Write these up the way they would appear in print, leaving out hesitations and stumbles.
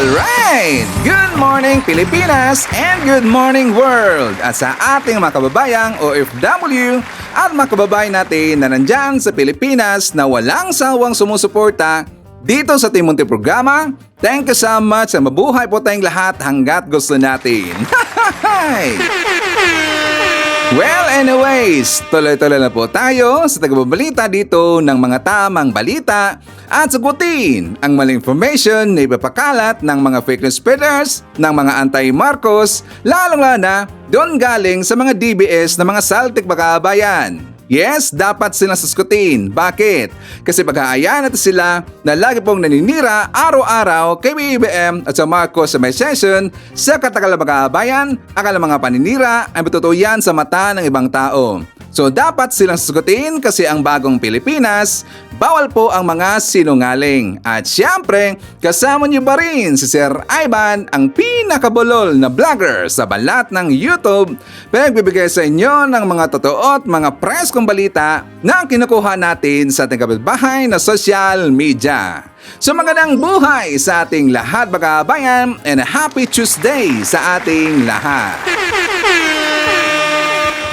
Alright! Good morning Pilipinas and good morning world! At sa ating mga kababayang OFW at mga kababayan natin na nandyan sa Pilipinas na walang sawang sumusuporta dito sa ating munting programa, thank you so much at mabuhay po tayong lahat hanggat gusto natin. Well, anyways, tuloy-tuloy na po tayo sa tagababalita dito ng mga tamang balita at sagutin ang maling information na ipapakalat ng mga fake news spreaders, ng mga anti-Marcos, lalong-lalo na doon galing sa mga DBS na mga saltik bakabayan. Yes, dapat silang suskutin. Bakit? Kasi pag-aayaan natin sila na lagi pong naninira araw-araw kay BBM at sa Marcos sa may session sa katagal na mag-aabayan, akala mga paninira ay matutuyan sa mata ng ibang tao. So dapat silang suskutin kasi ang bagong Pilipinas, bawal po ang mga sinungaling. At syempre, kasama niyo ba rin si Sir Ivan, ang pinakabulol na vlogger sa balat ng YouTube, pinagbibigay sa inyo ng mga totoo at mga preskong balita na kinukuha natin sa ating kapitbahay na social media. So magandang buhay sa ating lahat mga kabayan and a happy Tuesday sa ating lahat.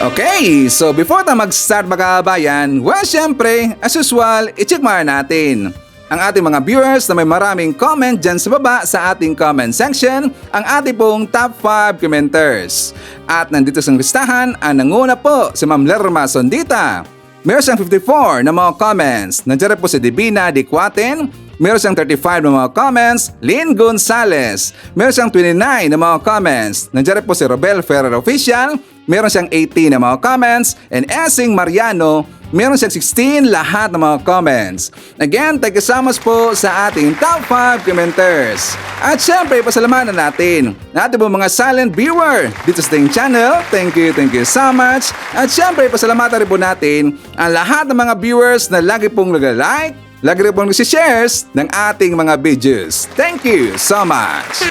Okay, so before tayo mag-start mga kabayan, well syempre, as usual, i-check muna natin ang ating mga viewers na may maraming comment dyan sa baba sa ating comment section, ang ating pong top 5 commenters. At nandito sa listahan, ang nanguna po si Ma'am Lerma Sondita. Meron siyang 54 na mga comments. Nandiyan po si Divina Dicuaten. Meron siyang 35 na mga comments, Lynn Gonzalez. Meron siyang 29 na mga comments. Nandiyan po si Robel Ferrer Official. Meron siyang 18 na mga comments. And Esing Mariano, meron siyang 16 lahat ng mga comments. Again, thank you so much po sa ating top 5 commenters. At syempre, pasalamatan natin po mga silent viewer dito sa ating channel. Thank you so much. At syempre, pasalamatan rin po natin ang lahat ng mga viewers na lagi pong nag-like, lagi rin pong nag-shares ng ating mga videos. Thank you so much.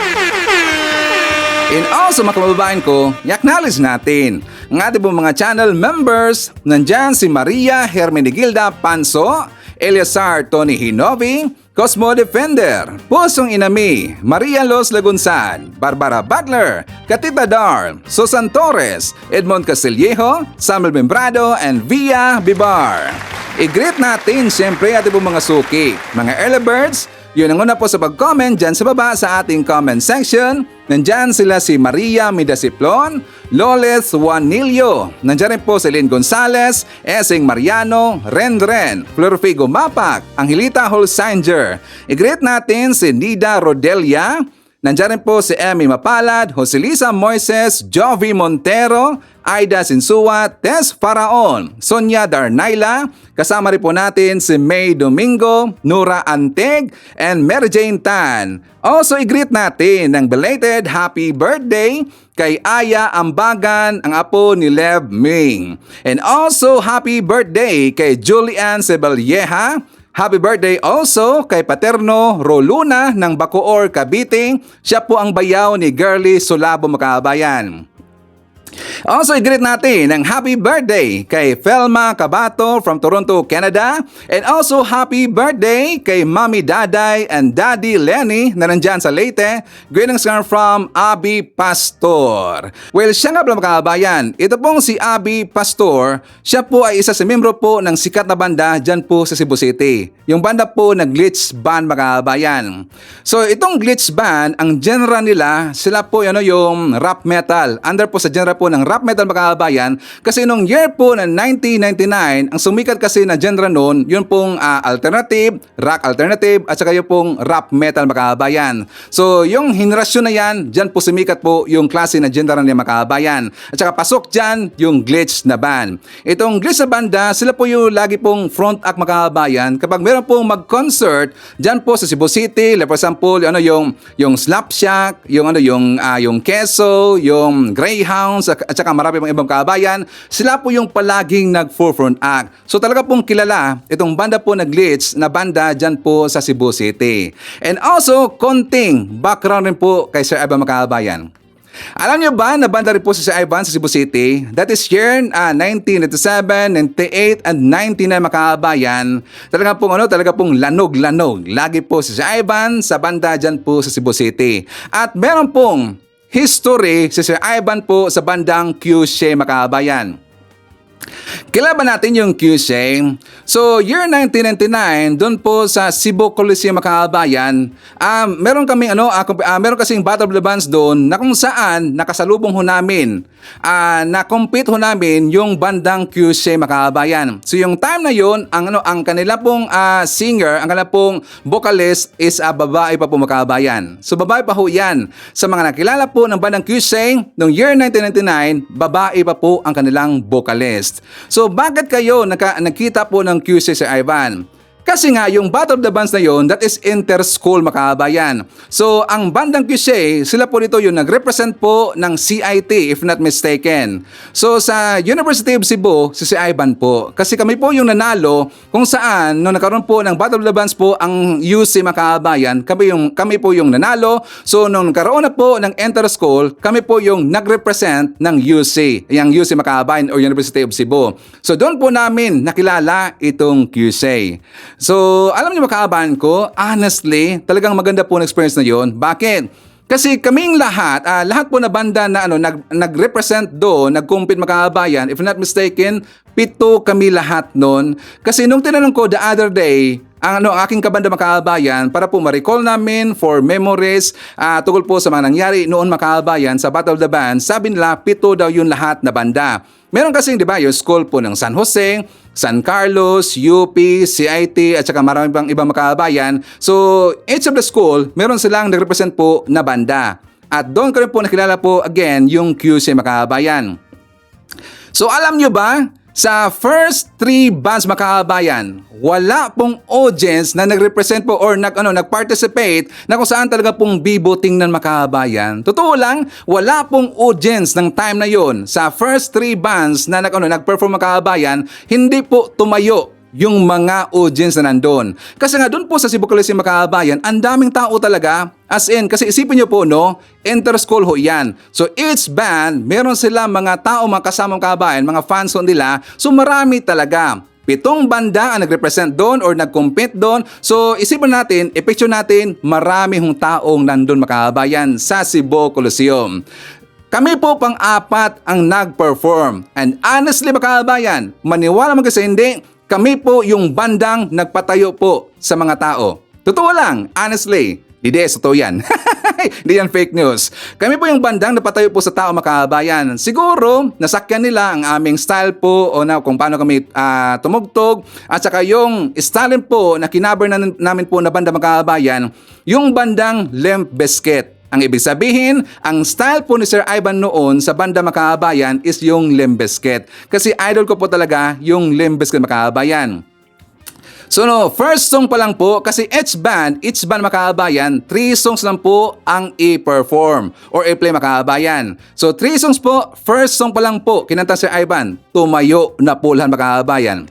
And also mga kababayan ko, i-acknowledge natin ang ating pong mga channel members. Nandyan si Maria Hermenegilda Panso, Eliazar Tony Hinovi, Cosmo Defender, Pusong Inami, Maria Los Lagunsan, Barbara Butler, Katita Dar, Susan Torres, Edmond Castillejo, Samuel Membrado, and Via Bibar. I-greet natin siyempre ating pong mga suki, mga early birds. Yun ang una po sa pag-comment dyan sa baba sa ating comment section. Nandyan sila si Maria Midasiplon, Loles Juanillo. Nandyan rin po si Lynn Gonzalez, Esing Mariano, Ren, Florfigo Mapak, Angelita Holsinger. I-greet natin si Nida Rodelia. Nandyan rin po si Emmy Mapalad, Joselisa Moises, Jovi Montero, Aida Sinsua, Tess Faraon, Sonia Darnaila. Kasama rin po natin si May Domingo, Nura Anteg, and Mary Jane Tan. Also, i-greet natin ng belated happy birthday kay Aya Ambagan, ang apo ni Lev Ming. And also, happy birthday kay Julian Sebelyeha. Happy birthday also kay Paterno Roluna ng Bacoor, Cavite. Siya po ang bayaw ni Girly Solabo Makabayan. Also, i-greet natin ang happy birthday kay Felma Cabato from Toronto, Canada. And also, happy birthday kay Mami Daday and Daddy Lenny na nandyan sa Leyte. Greetings from Abi Pastor. Well, siya nga pala mga kabayan. Ito pong si Abi Pastor. Siya po ay isa sa membro po ng sikat na banda dyan po sa Cebu City. Yung banda po na Glitch Band mga kabayan. So, itong Glitch Band, ang genre nila, sila po yung rap metal. Under po sa genre po ng rap metal mga kabayan, kasi nung year po ng 1999, ang sumikat kasi na genre noon, yun pong alternative, rock alternative, at saka yung pong rap metal mga kabayan. So yung henerasyon na yan, dyan po sumikat po yung klase na genre niya mga kabayan. At saka pasok dyan yung Glitch na band. Itong Glitch na banda, sila po yung lagi pong front act mga kabayan. Kapag meron pong mag-concert, dyan po sa Cebu City, like for example, yung Slap Shack, yung Queso, yung Greyhounds, at saka marami pang ibang kabayan, sila po yung palaging nag-forefront act. So talaga pong kilala itong banda po na Glitch na banda dyan po sa Cebu City. And also, konting background rin po kay Sir Ivan mga kabayan. Alam niyo ba na banda rin po si Sir Ivan sa Cebu City? That is year 1997, 98, and 99 mga kabayan. Talaga pong lanog-lanog. Lagi po si Sir Ivan sa banda dyan po sa Cebu City. At meron pong history si Sir Ivan po sa bandang QC mga kabayan. Kilala ba natin yung QC? So, year 1999, doon po sa Cebu Coliseum mga kabayan, meron kaming meron kasing Battle of the Bands doon na kung saan nakasalubong ho namin, na-compete ho namin yung bandang QC mga kabayan. So, yung time na yun, ang kanila pong singer, ang kanila pong vocalist is babae pa po mga kabayan. So, babae pa ho yan. Sa mga nakilala po ng bandang QC, noong year 1999, babae pa po ang kanilang vocalist. So bakit kayo nakita po ng QC Sir Ivan? Kasi nga yung Battle of the Bands na yon, that is inter-school mga kabayan. So ang bandang QC, sila po dito yung nag-represent po ng CIT if not mistaken. So sa University of Cebu, si Ivan po. Kasi kami po yung nanalo kung saan nung nagkaroon po ng Battle of the Bands po ang UC mga kabayan, kami po yung nanalo. So nung nagkaroon na po ng inter-school, kami po yung nag-represent ng UC, yung UC mga kabayan or University of Cebu. So doon po namin nakilala itong QC. So, alam niyo mga kaabahan ko, honestly, talagang maganda po ang experience na yon. Bakit? Kasi kaming lahat po na banda na nag-represent doon, nag-compete mga kaabayan, if not mistaken, 7 kami lahat noon. Kasi nung tinanong ko the other day, ang aking kabanda mga kaabayan para po ma-recall namin for memories tungkol po sa mga nangyari noon mga kaabayan sa Battle of the Bands, sabi nila 7 daw yun lahat na banda. Meron kasing, di ba, yung school po ng San Jose, San Carlos, UP, CIT, at saka marami pang ibang makabayan. So, each of the school, meron silang nag-represent po na banda. At doon ko rin po nakilala po, again, yung QC makabayan. So, alam nyo ba, sa first 3 bands makabayan, wala pong audience na nag-represent po or nag-participate na kung saan talaga pong bibo tingnan makabayan. Totoo lang, wala pong audience ng time na yon. Sa first 3 bands na nag-perform makabayan, hindi po tumayo yung mga audience na nandun. Kasi nga doon po sa Cebu Coliseum makabayan, ang daming tao talaga. As in, kasi isipin nyo po, inter-school ho yan. So each band, meron sila mga tao, mga kasamang kabayan, mga fans nila. So marami talaga. 7 banda ang nag-represent doon or nag-compete doon. So isipin natin, i-picture natin, marami hong taong nandun makabayan sa Cebu Coliseum. Kami po pang-4 ang nag-perform. And honestly makabayan, maniwala mo kasi hindi, kami po yung bandang nagpatayo po sa mga tao. Totoo lang, honestly. Totoo yan. Hindi yan fake news. Kami po yung bandang napatayo po sa tao makabayan. Siguro, nasakyan nila ang aming style po o kung paano kami tumugtog. At saka yung style po na kinaber namin po na banda makabayan, yung bandang Limp Bizkit. Ang ibig sabihin, ang style po ni Sir Ivan noon sa banda makabayan is yung Limp Bizkit. Kasi idol ko po talaga yung Limp Bizkit makabayan. So first song pa lang po, kasi each band makabayan, 3 songs lang po ang i-perform or i-play makabayan. So 3 songs po, first song pa lang po, kinanta Sir Ivan, tumayo na po lahat makabayan.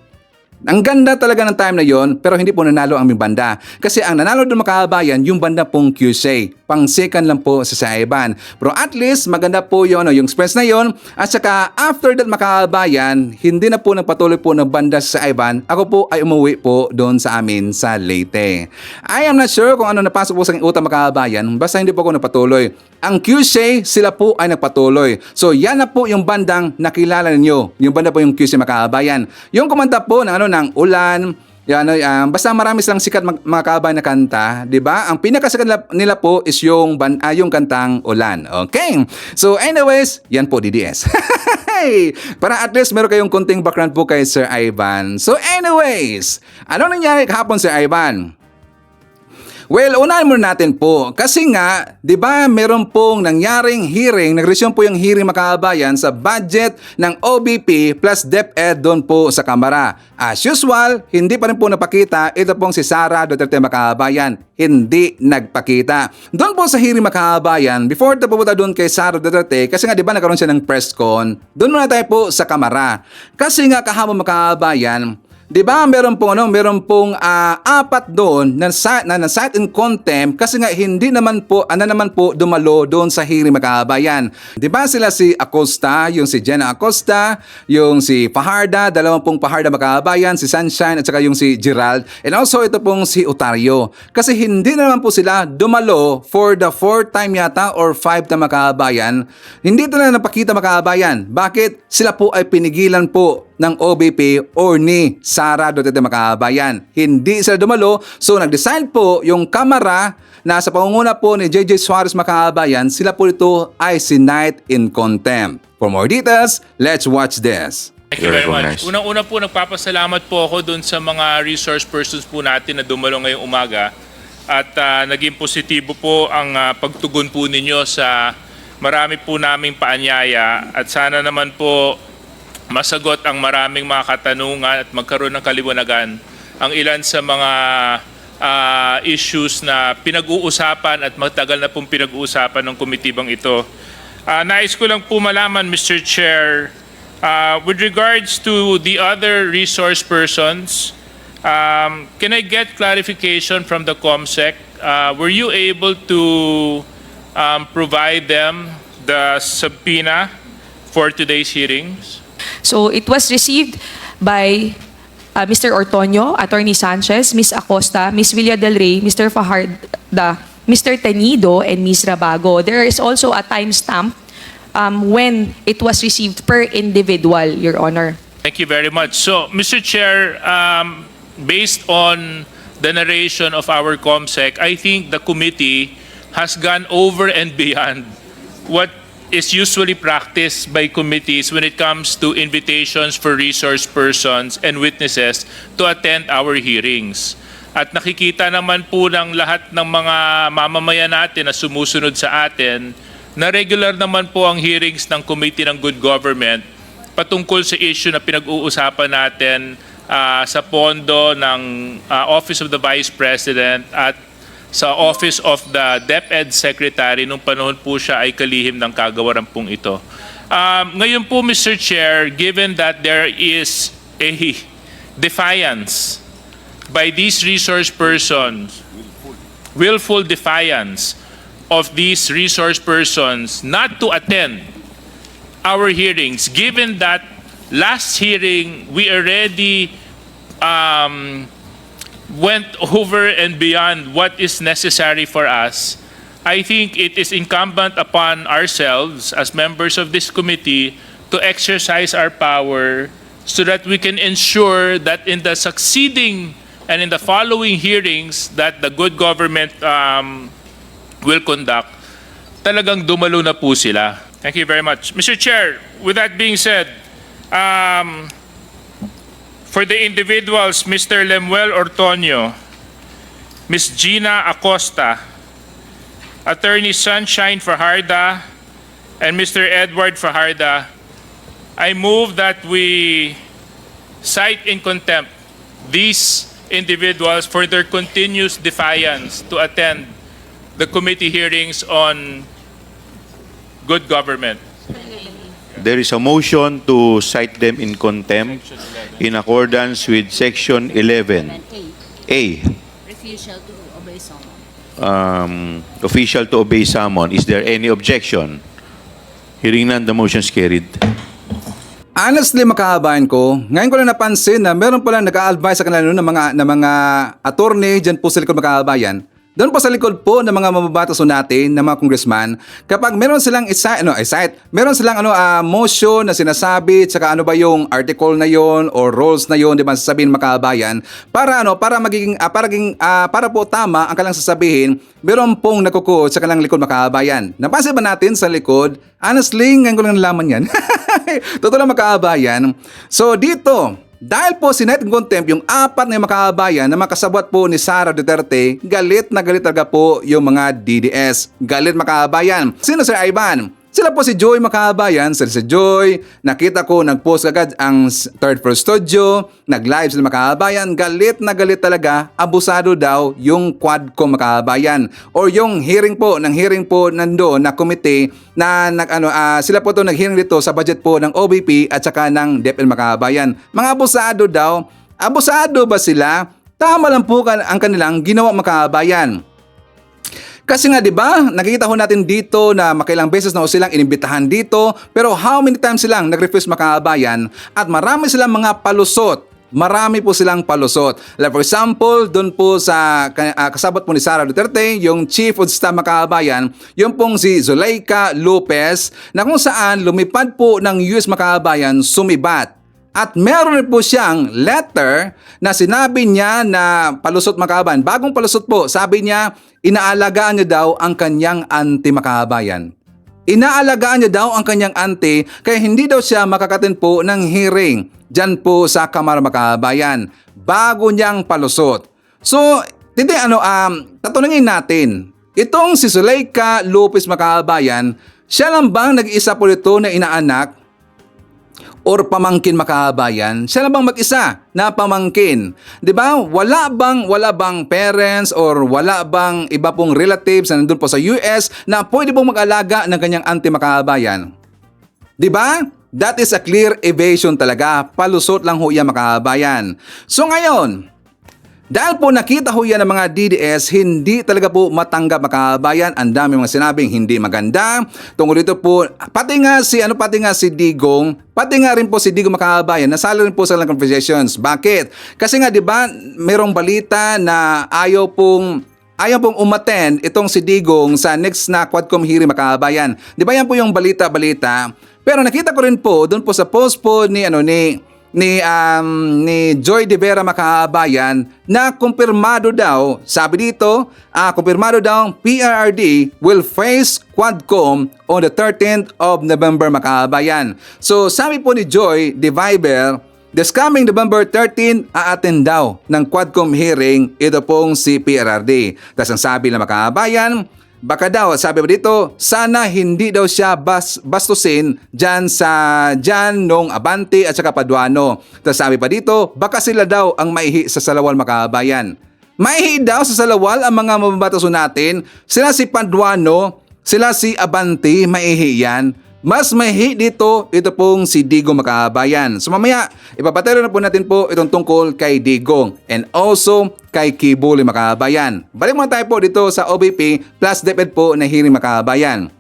Ang ganda talaga ng time na yon, pero hindi po nanalo ang aming banda. Kasi ang nanalo doon makabayan, yung banda pong QC. Pang second lang po sa Ivan. Pero at least maganda po yung experience na yon. At saka after that makabayan, hindi na po nagpatuloy po ng banda sa Ivan. Ako po ay umuwi po doon sa amin sa Leyte. I am not sure kung ano napasok po sa aking utang makabayan. Basta hindi po ako nagpatuloy. Ang QC, sila po ay nagpatuloy. So yan na po yung bandang nakilala ninyo. Yung banda po yung QC makabayan. Yung kumanta po ng Ulan, basta marami silang sikat mga kabayan na kanta, 'di ba? Ang pinakasikat nila po is yung kantang Ulan. Okay? So anyways, yan po DDS. Para at least meron kayong konting background po kay Sir Ivan. So anyways, ano nangyari kahapon Sir Ivan? Well, unahin muna natin po. Kasi nga, di ba meron pong nangyaring hearing, nag-resume po yung hearing makabayan sa budget ng OBP plus DepEd doon po sa Kamara. As usual, hindi pa rin po napakita ito pong si Sara Duterte makabayan. Hindi nagpakita. Doon po sa hearing makabayan, before tayo pupunta doon kay Sara Duterte, kasi nga di ba nagkaroon siya ng press con, doon muna tayo po sa Kamara. Kasi nga kahapon makabayan, 'Di ba meron pong apat doon na cite in contempt kasi nga hindi naman po dumalo doon sa hearing mga kabayan. 'Di ba sila si Acosta, yung si Jenna Acosta, yung si Fajarda, dalawang pong Fajarda mga kabayan, si Sunshine at saka yung si Gerald, and also ito pong si Otario. Kasi hindi naman po sila dumalo for the fourth time yata or five na mga kabayan. Hindi ito na napakita mga kabayan. Bakit? Sila po ay pinigilan po ng OBP or ni Sara Duterte mga kabayan. Hindi sila dumalo, so nag-decide po yung Kamara na sa pangunguna po ni JJ Suarez mga kabayan, sila po ito ay sinight in contempt. For more details, let's watch this. Thank you very much. Unang-una po, nagpapasalamat po ako dun sa mga resource persons po natin na dumalo ngayong umaga at naging positibo po ang pagtugon po ninyo sa marami po naming paanyaya at sana naman po masagot ang maraming mga katanungan at magkaroon ng kaliwanagan ang ilan sa mga issues na pinag-uusapan at matagal na pong pinag-uusapan ng komitibang ito. Nais ko lang po malaman, Mr. Chair, with regards to the other resource persons, can I get clarification from the COMSEC? Were you able to provide them the subpoena for today's hearings? So it was received by Mr. Ortonio, Attorney Sanchez, Ms. Acosta, Ms. Villa del Rey, Mr. Fajarda, Mr. Tenido, and Ms. Rabago. There is also a timestamp when it was received per individual, Your Honor. Thank you very much. So, Mr. Chair, based on the narration of our COMSEC, I think the committee has gone over and beyond what is usually practiced by committees when it comes to invitations for resource persons and witnesses to attend our hearings. At nakikita naman po ng lahat ng mga mamamayan natin na sumusunod sa atin na regular naman po ang hearings ng Committee ng Good Government patungkol sa issue na pinag-uusapan natin sa pondo ng Office of the Vice President at sa Office of the DepEd Secretary nung panahon po siya ay kalihim ng kagawaran pong ito. Ngayon po, Mr. Chair, given that there is a defiance by these resource persons, willful defiance of these resource persons not to attend our hearings, given that last hearing we already went over and beyond what is necessary for us, I think it is incumbent upon ourselves as members of this committee to exercise our power so that we can ensure that in the succeeding and in the following hearings that the good government will conduct, talagang dumalo na po sila. Thank you very much. Mr. Chair, with that being said, for the individuals, Mr. Lemuel Ortonio, Ms. Gina Acosta, Attorney Sunshine Fajarda, and Mr. Edward Fajarda, I move that we cite in contempt these individuals for their continuous defiance to attend the committee hearings on good government. There is a motion to cite them in contempt in accordance with Section 11A. Refusal to obey summons. Official to obey summon. Is there any objection? Hearing none, the motion is carried. Honestly, makahabayan ko, ngayon ko lang napansin na meron pala nag-a-advise sa kanila noon ng mga attorney dyan po sa likod makahabayan. Doon po sa likod po ng mga mababatas natin, ng mga congressman, kapag meron silang meron silang motion na sinasabi, tsaka ano ba yung article na yon or rules na yon, di ba sasabihin makabayan, para po tama ang kalang sasabihin, meron pong nakukuot sa kalang likod makabayan. Napansin ba natin sa likod? Honestly, ngayon ko lang nalaman yan. Totoo lang makabayan. So dito, dahil po sinight in contempt yung apat na makabayan na makasabwat po ni Sara Duterte, galit na galit talaga po yung mga DDS. Galit makabayan. Sino Sir Ivan? Sila po si Joy makabayan. Sila si Joy. Nakita ko nag-post agad ang third floor studio. Nag-live sila makabayan. Galit na galit talaga. Abusado daw yung Quadcom makabayan. Or yung hearing po nandoon na komite na sila po to nag-hearing dito sa budget po ng OBP at saka ng DepEd makabayan. Mga abusado daw. Abusado ba sila? Tama lang po ang kanilang ginawa, mga kababayan. Kasi nga 'di ba, nakikita ho natin dito na makailang beses na ho silang inimbitahan dito, pero how many times silang nag-refuse, mga kababayan, at marami silang mga palusot. Marami po silang palusot. Like for example, doon po sa kasabot po ni Sara Duterte, yung Chief of Staff, mga kababayan, yung pong si Zuleika Lopez, na kung saan lumipad po ng US, mga kababayan, sumibat. At meron rin po siyang letter na sinabi niya na palusot, mga kababayan. Bagong palusot po, sabi niya, inaalagaan niya daw ang kanyang auntie, mga kababayan. Inaalagaan niya daw ang kanyang auntie, kaya hindi daw siya makakatin po ng hearing dyan po sa Kamara, mga kababayan, bago niyang palusot. So, tatanungin natin, itong si Zuleika Lopez, mga kababayan, siya lang bang nag-iisa po nito na inaanak or pamangkin, mga kababayan? Siya lang bang mag-isa na pamangkin? 'Di ba? Wala bang parents or wala bang iba pong relatives na nandun po sa US na pwede pong mag-alaga ng kanyang auntie, mga kababayan? 'Di ba? That is a clear evasion talaga. Palusot lang ho yan, mga kababayan. So ngayon, dahil po nakita ho yan ng mga DDS, hindi talaga po matanggap, mga kababayan. Ang dami mga sinabing hindi maganda. Tungkol dito po, pati nga si Digong, pati nga rin po si Digong, mga kababayan, nasali rin po sa lang conversations. Bakit? Kasi nga 'di ba, merong balita na ayaw pong umattend itong si Digong sa next na Quadcom hearing, mga kababayan. 'Di ba yan po yung balita? Pero nakita ko rin po doon po sa post po ni Joy De Vera, mga kababayan, na kumpirmado daw, sabi dito, kumpirmado daw PRRD will face Quadcom on the 13th of November, mga kababayan. So sabi po ni Joy De Vera, this coming November 13, a-attend daw ng Quadcom hearing ito pong si PRRD. Tapos ang sabi ng mga kababayan, baka daw, sabi ba dito, sana hindi daw siya bastusin dyan nung Abante at saka Paduano. Tapos sabi pa dito, baka sila daw ang maihi sa salawal, mga kababayan. Maihi daw sa salawal ang mga mababataso natin. Sila si Paduano, sila si Abante, maihi yan. Mas mahi dito, ito pong si Digong, mga kababayan. So mamaya, ipapatero na po natin po itong tungkol kay Digong and also kay Kibuli, mga kababayan. Balik muna tayo po dito sa OBP plus DepEd po na hearing, mga kababayan.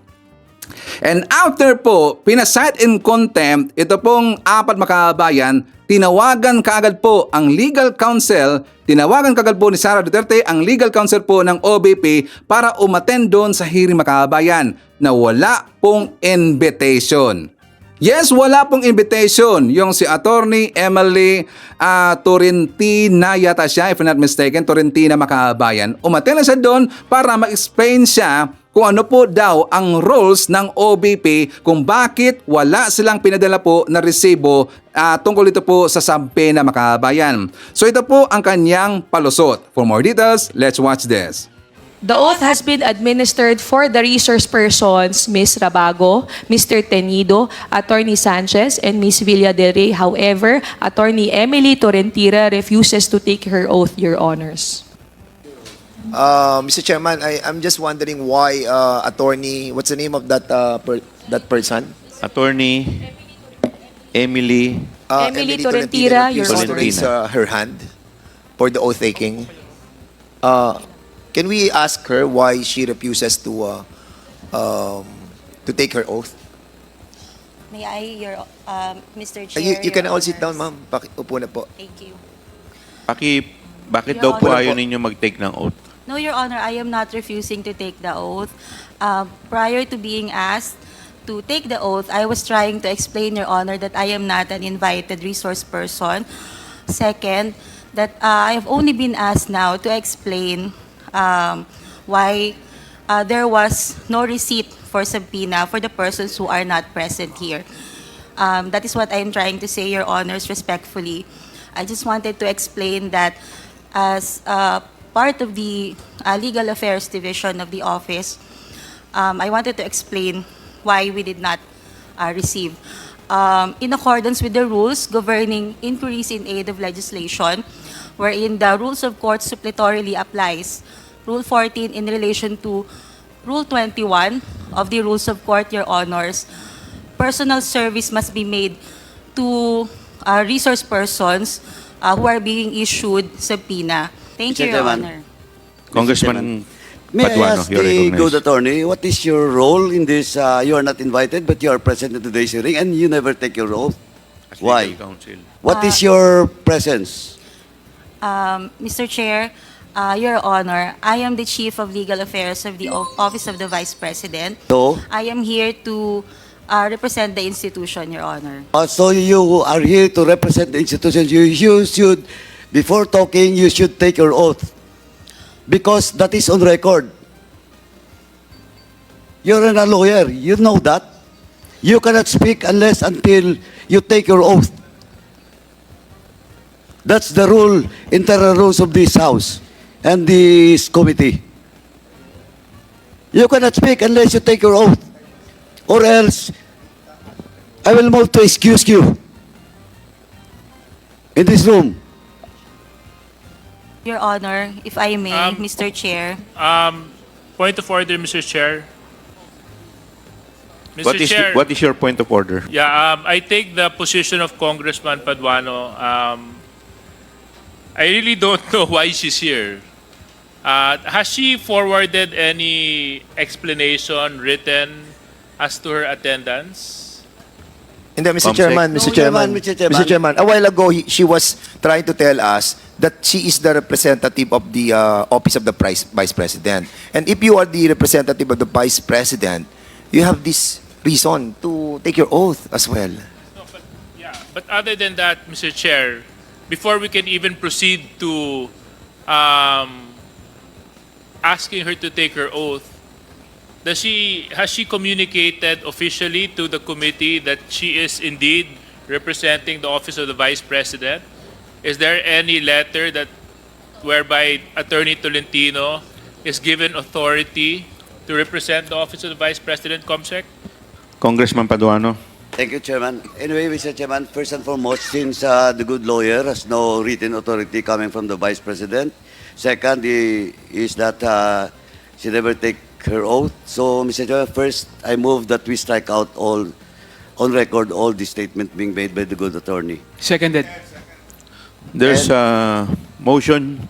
And after po, pinasight in contempt, ito pong 4, mga kababayan, tinawagan kaagad po ang legal counsel, tinawagan kaagad po ni Sara Duterte ang legal counsel po ng OBP para umattend doon sa hearing, mga kababayan, na wala pong invitation. Yes, wala pong invitation. Yung si Attorney Emily Torrentina yata siya, if I'm not mistaken, Torrentina, mga kababayan, umattend na siya doon para ma-explain siya kung ano po daw ang rules ng OBP, kung bakit wala silang pinadala po na resibo tungkol ito po sa Sampena, mga kababayan. So ito po ang kanyang palusot. For more details, let's watch this. The oath has been administered for the resource persons, Ms. Rabago, Mr. Tenido, Attorney Sanchez, and Ms. Villa del Rey. However, Attorney Emily Torrentira refuses to take her oath, Your Honors. Mr. Chairman, I'm just wondering why attorney, what's the name of that person? Attorney Emily Emily Torrentira, Your refused to Honor. raise her hand for the oath taking. Can we ask her why she refuses to take her oath? May I, Mr. Chair? You can Your all sit down, Honors. ma'am. Upo na po. Thank you. Bakit Your daw po Honor. ayaw ninyo mag-take ng oath? No, Your Honor, I am not refusing to take the oath. Prior to being asked to take the oath, I was trying to explain, Your Honor, that I am not an invited resource person. Second, that I have only been asked now to explain why there was no receipt for subpoena for the persons who are not present here. That is what I am trying to say, Your Honors, respectfully. I just wanted to explain that as part of the Legal Affairs Division of the office, I wanted to explain why we did not receive. In accordance with the rules governing inquiries in aid of legislation, wherein the rules of court suppletorily applies, Rule 14 in relation to Rule 21 of the Rules of Court, Your Honors, personal service must be made to resource persons who are being issued subpoena. Thank Mr. you, Your Chairman. Honor. Congressman May I Paduano, ask you're the good recognized. attorney, what is your role in this? You are not invited, but you are present in today's hearing, and you never take your oath. As Why? legal counsel. What is your presence? Mr. Chair, Your Honor, I am the Chief of Legal Affairs of the Office of the Vice President. So, I am here to represent the institution, Your Honor. so you are here to represent the institution. You should, before talking, you should take your oath. Because that is on record. You're not a lawyer. You know that. You cannot speak unless until you take your oath. That's the rule, internal rules of this House and this committee. You cannot speak unless you take your oath. Or else, I will move to excuse you in this room. Your Honor, if I may, Um, Mr. Chair. Point of order, Mr. Chair. Mr. Chair. What is your point of order? Yeah, I take the position of Congressman Paduano. I really don't know why she's here. Has she forwarded any explanation written as to her attendance? Hindi, Mr. Comsec. Chairman, Mr. No, Chairman, Mr. Chairman. Mr. Chairman, a while ago, she was trying to tell us that she is the representative of the Office of the Vice President. And if you are the representative of the Vice President, you have this reason to take your oath as well. No, but other than that, Mr. Chair, before we can even proceed to asking her to take her oath, has she communicated officially to the committee that she is indeed representing the Office of the Vice President? Is there any letter that whereby Attorney Tolentino is given authority to represent the Office of the Vice President, COMSEC? Congressman Paduano. Thank you, Chairman. Anyway, Mr. Chairman, first and foremost, since the good lawyer has no written authority coming from the Vice President, second is that she never take her oath. So, Mr. Chairman, first, I move that we strike out all, on record, all the statement being made by the good attorney. Seconded. There's a motion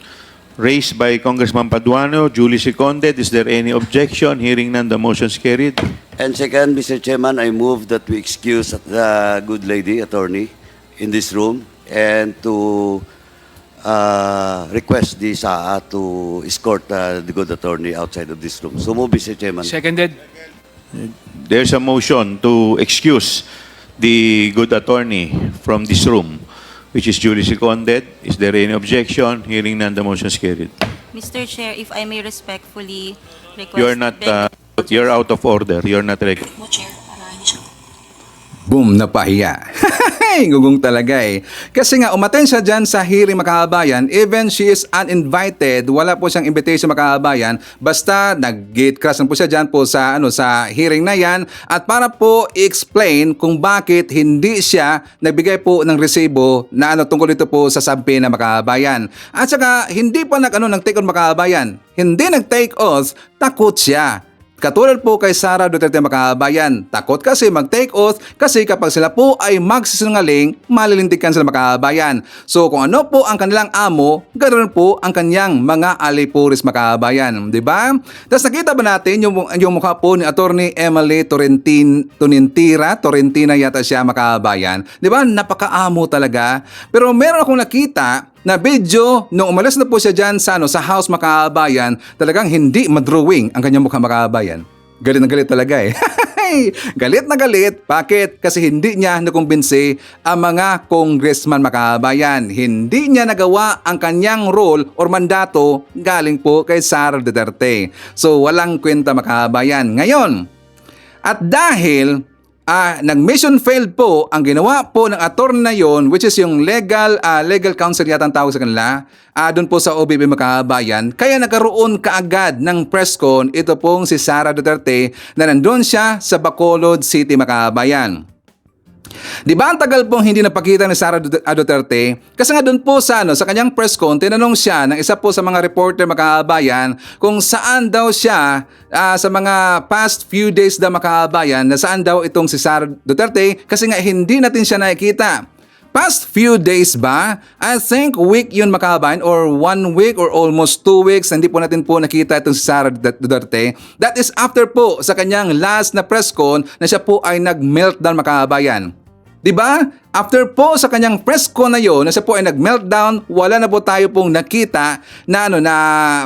raised by Congressman Paduano, duly seconded. Is there any objection? Hearing none, the motion is carried. And second, Mr. Chairman, I move that we excuse the good lady attorney in this room and to request the SAA to escort the good attorney outside of this room. So move, Mr. Chairman. Seconded. There's a motion to excuse the good attorney from this room, which is duly seconded. Is there any objection? Hearing none, the motion is carried. Mr. Chair, if I may respectfully request... You're not, you're out of order. You're not reg- Boom, napahiya. Gugong talaga eh. Kasi nga, umaten siya dyan sa hearing makahabayan, even she is uninvited, wala po siyang invitation makahabayan, basta nag-gate crash po siya dyan po sa, sa hearing na yan, at para po i-explain kung bakit hindi siya nagbigay po ng resibo na tungkol dito po sa sabi na makahabayan. At saka, hindi pa nag-take on makahabayan. Hindi nag-take oath, takot siya. Katulad po kay Sara Duterte makahabayan, takot kasi mag-take oath kasi kapag sila po ay magsisinungaling, malilintikan sila makahabayan. So kung ano po ang kanilang amo, ganoon po ang kanyang mga alipuris makahabayan. Diba? Tapos nakita ba natin yung mukha po ni Attorney Emily Torrentina yata siya makahabayan. Diba? Napakaamo talaga. Pero meron akong nakita na video nung umalis na po siya dyan sa House makahabayan, talagang hindi madrawing ang kanyang mukha makahabayan. Galit na galit talaga eh. Galit na galit. Bakit? Kasi hindi niya nakumbinsi ang mga congressman makahabayan. Hindi niya nagawa ang kanyang role or mandato galing po kay Sara Duterte. So walang kwenta makahabayan. Ngayon, at dahil nag-mission failed po ang ginawa po ng attorney na yon, which is yung legal counsel yata ang tawag sa kanila, doon po sa OBP makahabayan, kaya nagkaroon kaagad ng press con ito pong si Sara Duterte na nandun siya sa Bacolod City makahabayan. Di ba ang tagal pong hindi napakita ni Sara Duterte? Kasi nga doon po sa kanyang press con, tinanong siya ng isa po sa mga reporter makahabayan kung saan daw siya sa mga past few days na makahabayan na saan daw itong si Sara Duterte kasi nga hindi natin siya nakikita. past few days ba? I think week yun mga kababayan, or 1 week or almost 2 weeks, hindi po natin po nakita itong si Sara Duterte. That is after po sa kanyang last na press con na siya po ay nag-meltdown mga kababayan. Diba? After po sa kanyang press con na yun, na siya po ay nag-meltdown, wala na po tayo pong nakita na, na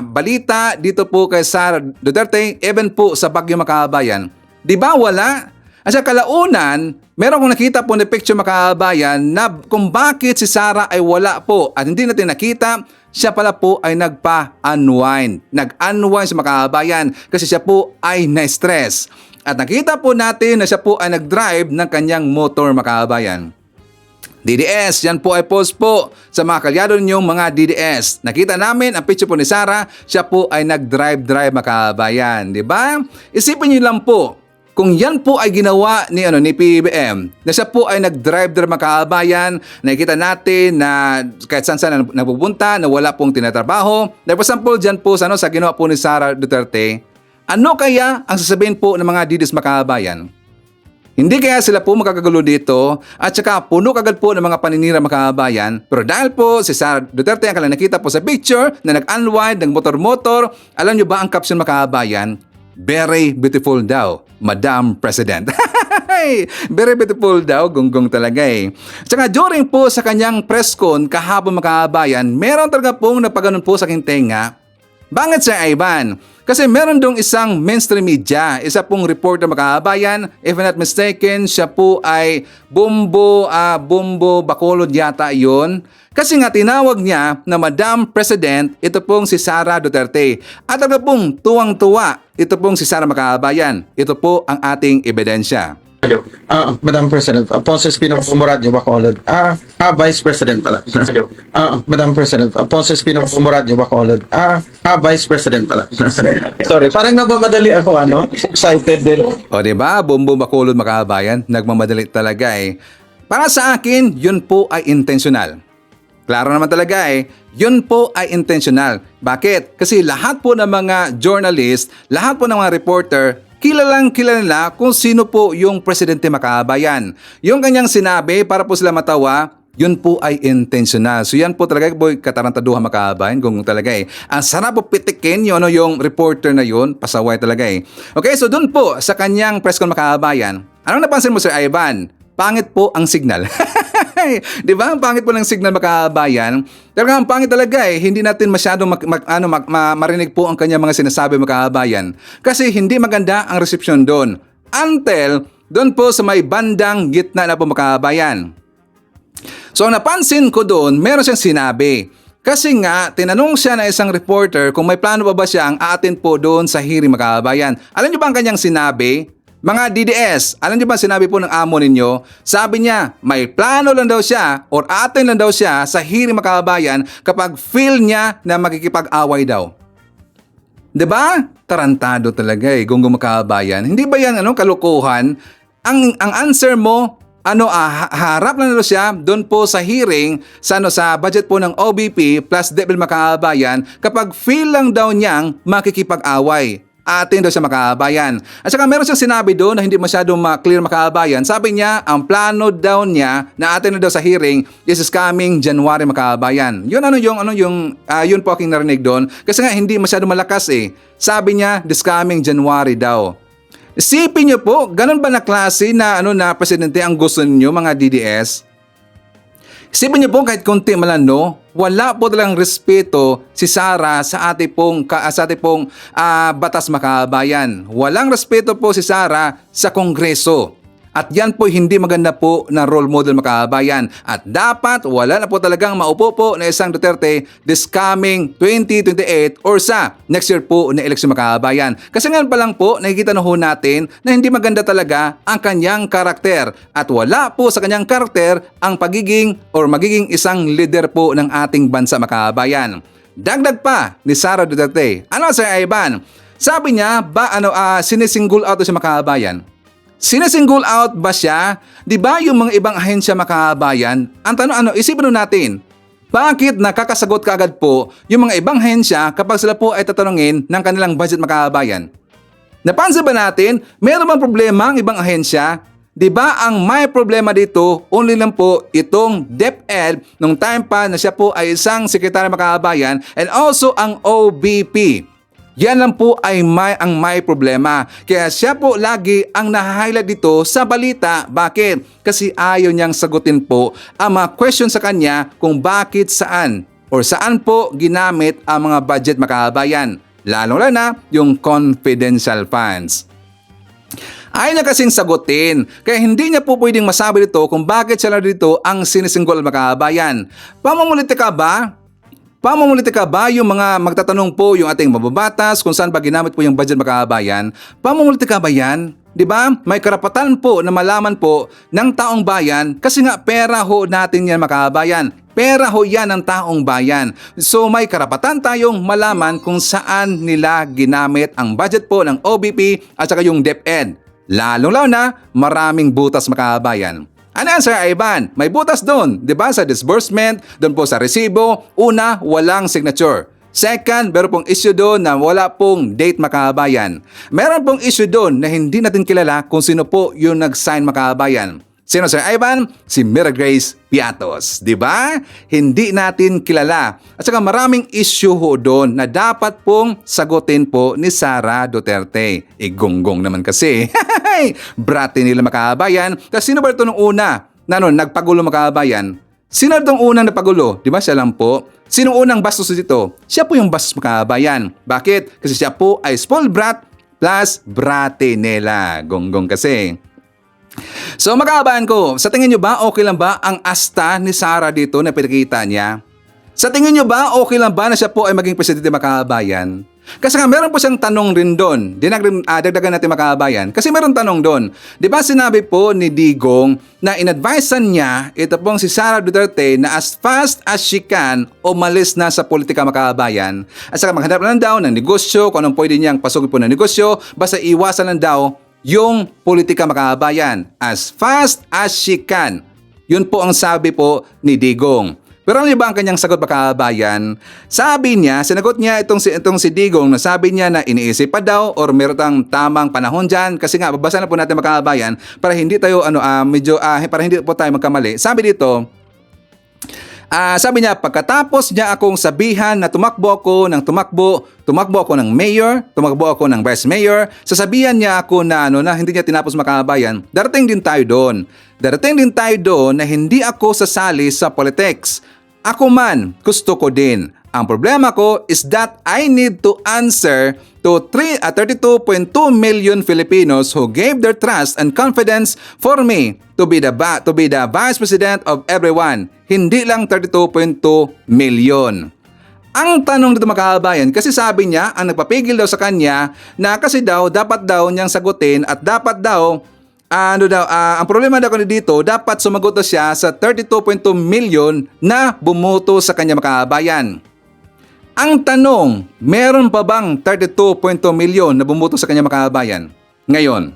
balita dito po kay Sara Duterte, even po sa Baguio mga kababayan. Diba wala? At sa kalaunan, meron kong nakita po na picture mga kababayan na kung bakit si Sara ay wala po at hindi natin nakita, siya pala po ay nagpa-unwind. Nag-unwind sa mga kababayan kasi siya po ay na-stress. At nakita po natin na siya po ay nag-drive ng kanyang motor mga kababayan. DDS, yan po ay post po sa mga kalyado ninyong mga DDS. Nakita namin ang picture po ni Sara, siya po ay nag-drive mga kababayan. Diba? Isipin niyo lang po, kung yan po ay ginawa ni PBM, na siya po ay nag-drive mga kababayan, nakikita natin na kahit saan napupunta, na wala pong tinatrabaho. For example, dyan po sa ginawa po ni Sara Duterte, ano kaya ang sasabihin po ng mga DDS mga kababayan? Hindi kaya sila po makakagulo dito at saka puno kagad po ng mga paninira mga kababayan. Pero dahil po si Sara Duterte ang kailan nakita po sa picture na nag-unwind ng motor-motor, alam nyo ba ang caption mga kababayan? Very beautiful daw, Madam President. Very beautiful daw, gonggong talaga eh. Tsaka during po sa kanyang press con kahapon mga kababayan, meron talaga pong napaganon po sa aking tenga. Bakit Sir Ivan? Kasi meron dong isang mainstream media, isa pong reporter mga kababayan, if I'm not mistaken, siya po ay Bumbo Bacolod yata yun. Kasi nga tinawag niya na Madam President, ito pong si Sara Duterte. At ano pong tuwang-tuwa, ito pong si Sara mga kababayan. Ito po ang ating ebidensya. Madam President, Ponce Espino Muradyo Bacolod. Vice President pala. Madam President, Ponce Espino Muradyo Bacolod. Vice President pala. Sorry, parang nagmamadali ako, excited din. O diba, Bumbo Bacolod mga kababayan, nagmamadali talaga eh. Para sa akin, yun po ay intentional. Klaro naman talaga eh, yun po ay intentional. Bakit? Kasi lahat po ng mga journalist, lahat po ng mga reporter, kilala nila kung sino po yung presidente mga kababayan. Yung kanyang sinabi para po sila matawa, yun po ay intentional. So yan po talaga po katarantaduhan mga kababayan kung talaga eh. Ang sarap po pitikin yung reporter na yun, pasaway talaga eh. Okay, so dun po sa kanyang press con mga kababayan, anong napansin mo Sir Ivan? Pangit po ang signal. Di ba? Ang pangit po ng signal mga kababayan. Talagang ang pangit talaga eh. Hindi natin masyadong marinig po ang kanyang mga sinasabi mga kababayan. Kasi hindi maganda ang reception doon. Until doon po sa may bandang gitna na po mga kababayan. So napansin ko doon, meron siyang sinabi. Kasi nga, tinanong siya na isang reporter kung may plano ba siya ang atin po doon sa hearing mga kababayan. Alam niyo ba ang kanyang sinabi? Mga DDS, alam niyo ba sinabi po ng amo ninyo? Sabi niya, may plano lang daw siya or atin lang daw siya sa hearing mga kababayan kapag feel niya na makikipag-away daw. Diba? Tarantado talaga eh, gonggong mga kababayan. Hindi ba yan kalokohan? Ang answer mo, harap lang daw siya doon po sa hearing sa budget po ng OBP plus DepEd mga kababayan kapag feel lang daw niyang makikipag-away. Atin daw siya mga kababayan. At saka meron siyang sinabi doon na hindi masyadong clear mga kababayan. Sabi niya, ang plano daw niya na atin na daw sa hearing is coming January mga kababayan. Yun po aking narinig doon. Kasi nga hindi masyadong malakas eh. Sabi niya, this coming January daw. Isipin niyo po, ganun ba na klase na presidente ang gusto niyo mga DDS? Isipin niyo po kahit konti malano, wala po talagang respeto si Sara sa ating pong batas mga kababayan. Walang respeto po si Sara sa Kongreso. At yan po hindi maganda po na role model mga kababayan. At dapat wala na po talagang maupo po na isang Duterte this coming 2028 or sa next year po na eleksyon mga kababayan. Kasi ngayon pa lang po nakikita na ho natin na hindi maganda talaga ang kanyang karakter. At wala po sa kanyang karakter ang magiging isang leader po ng ating bansa mga kababayan. Dagdag pa ni Sara Duterte. Ano Sir Ivan? Sabi niya sinisingle out siya mga kababayan. Sinasingle out ba siya? Di ba yung mga ibang ahensya mga kababayan? Ang tanong isipin natin, bakit nakakasagot kaagad po yung mga ibang ahensya kapag sila po ay tatanungin ng kanilang budget mga kababayan? Napansin ba natin, meron bang problema ang ibang ahensya Di ba ang may problema dito, only lang po itong DepEd nung time pa na siya po ay isang sekretary makabayan and also ang OBP. Yan lang po ay ang may problema. Kaya siya po lagi ang nahihighlight dito sa balita. Bakit? Kasi ayaw niyang sagutin po ang mga question sa kanya kung bakit saan or saan po ginamit ang mga budget makabayan. Lalong-lalo na yung confidential funds. Ayaw niya kasing sagutin, kaya hindi niya po pwedeng masabi dito kung bakit siya dito ang sinisinggol makabayan. Pamumulitika ba? Pamumulitika ba yung mga magtatanong po yung ating mababatas kung saan ba ginamit po yung budget makabayan? Pamumulitika ba yan? Di ba? May karapatan po na malaman po ng taong bayan kasi nga pera ho natin yan makabayan. Pera ho yan ng taong bayan. So may karapatan tayong malaman kung saan nila ginamit ang budget po ng OBP at saka yung DepEd. Lalong-lalo na maraming butas makabayan. Ano yan, Sir Ivan? May butas doon, di ba? Sa disbursement, doon po sa resibo. Una, walang signature. Second, meron pong issue doon na wala pong date makabayan. Meron pong issue doon na hindi natin kilala kung sino po yung nag-sign makabayan. Sino, Sir Ivan? Si Mira Grace Piatos, di ba? Hindi natin kilala. At saka maraming issue ho doon na dapat pong sagutin po ni Sara Duterte. Gonggong naman kasi. Brate nila makabayan. Kasi sino ba ito nung una na nagpagulo makabayan? Sino itong unang napagulo? Di ba siya lang po? Sino unang bastos dito? Siya po yung bastos makabayan. Bakit? Kasi siya po ay spoiled brat plus brate nila. Gonggong kasi. So makabayan ko, sa tingin nyo ba okay lang ba ang asta ni Sara dito na pinakita niya? Sa tingin nyo ba okay lang ba na siya po ay maging presidente makabayan? Kasi nga meron po siyang tanong rin doon. Dagdagan natin makabayan. Kasi meron tanong doon. Di ba sinabi po ni Digong na in-advisean niya ito pong si Sara Duterte na as fast as she can umalis na sa politika makabayan. At saka maghanap lang daw ng negosyo, kung anong pwede niyang pasukin po ng negosyo, basta iwasan lang daw yung politika makabayan as fast as she can. Yun po ang sabi po ni Digong. Pero ano ba ang kanyang sagot makabayan? Sabi niya, sinagot niya itong si Digong na sabi niya na iniisip pa daw or meron tamang panahon dyan kasi nga babasa na po natin makabayan para hindi tayo para hindi po tayo magkamali. Sabi dito, sabi niya, pagkatapos niya akong sabihan na tumakbo ako ng mayor, tumakbo ako ng vice mayor, sasabihan niya ako na hindi niya tinapos makabayan, darating din tayo doon. Darating din tayo doon na hindi ako sasali sa politics. Ako man, gusto ko din. Ang problema ko is that I need to answer to 32.2 million Filipinos who gave their trust and confidence for me to be the vice president of everyone. Hindi lang 32.2 million. Ang tanong dito makabayan, kasi sabi niya, ang nagpapigil daw sa kanya na kasi daw dapat daw niyang sagutin at dapat daw ang problema daw dito, dapat sumagot daw siya sa 32.2 million na bumoto sa kanya makabayan. Ang tanong, meron pa bang 32.2 million na bumoto sa kanya makabayan? Ngayon,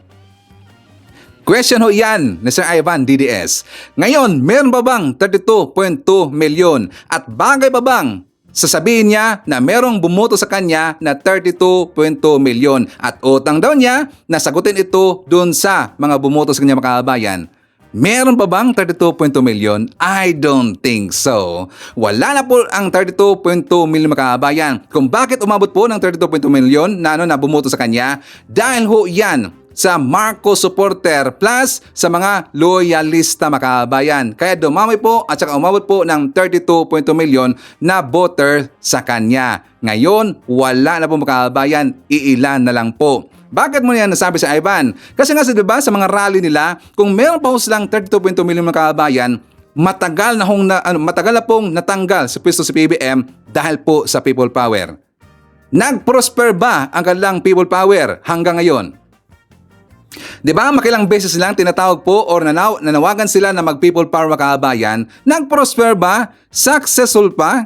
question ho yan ni Sir Ivan DDS. Ngayon, meron pa bang 32.2 million? At bagay pa bang sasabihin niya na merong bumoto sa kanya na 32.2 million at utang daw niya na sagutin ito dun sa mga bumoto sa kanya makabayan? Meron pa bang 32.2 million? I don't think so. Wala na po ang 32.2 million makabayan. Kung bakit umabot po ng 32.2 million na bumoto sa kanya? Dahil ho yan sa Marcos supporter plus sa mga loyalista makabayan. Kaya dumami po at saka umabot po ng 32.2 million na voter sa kanya. Ngayon, wala na po makabayan, iilan na lang po. Bakit mo yan nasabi sa Ivan? Kasi nga diba, sa mga rally nila, kung meron pa ho silang 32.2 million makabayan, matagal na pong natanggal sa pwesto si PBM dahil po sa people power. Nag-prosper ba ang kanilang people power hanggang ngayon? Di ba makilang beses lang tinatawag po or nanawagan sila na mag-people power makabayan? Nag-prosper ba? Successful pa?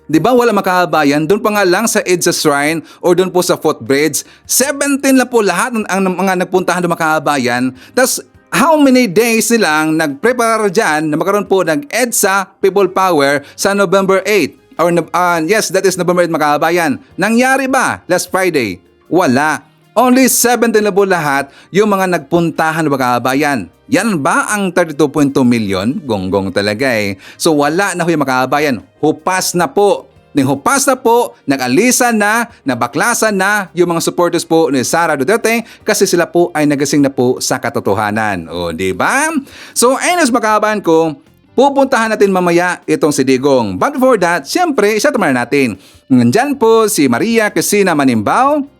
Di ba wala makabayan? Doon pa nga lang sa EDSA Shrine or doon po sa footbridge, 17 na po lahat ng mga nagpuntahan doon makabayan. Tapos how many days nilang nag-prepare dyan na magkaroon po ng EDSA People Power sa November 8? Or yes, that is November 8 makabayan. Nangyari ba last Friday? Wala. Only 17 na po lahat yung mga nagpuntahan mga kababayan. Yan ba ang 32.2 million? Gonggong talaga eh. So wala na ho yung mga kababayan. Hupas na po. Hupas na po, nag-alisa na, nabaklasan na yung mga supporters po ni Sara Duterte kasi sila po ay nagasing na po sa katotohanan. O, di ba? So, anyways mga kababayan ko, pupuntahan natin mamaya itong si Digong. But before that, syempre, isa natin. Nandyan po si Maria Cristina Manimbao.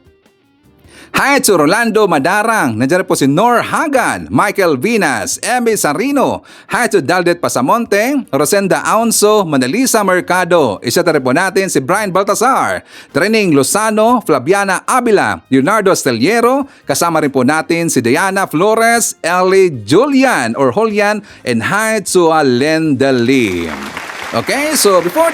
Hi to Rolando Madarang. Nandiyan po si Nor Hagan, Michael Vinas, Emmy Sarino. Hi to Daldet Pasamonte, Rosenda Aunso, Manalisa Mercado. Isa rin po natin si Brian Baltasar, Trening Lozano, Flaviana Avila, Leonardo Esteliero. Kasama rin po natin si Diana Flores, Ellie Julian or Julian, and hi to Alenda Lim. Okay, so before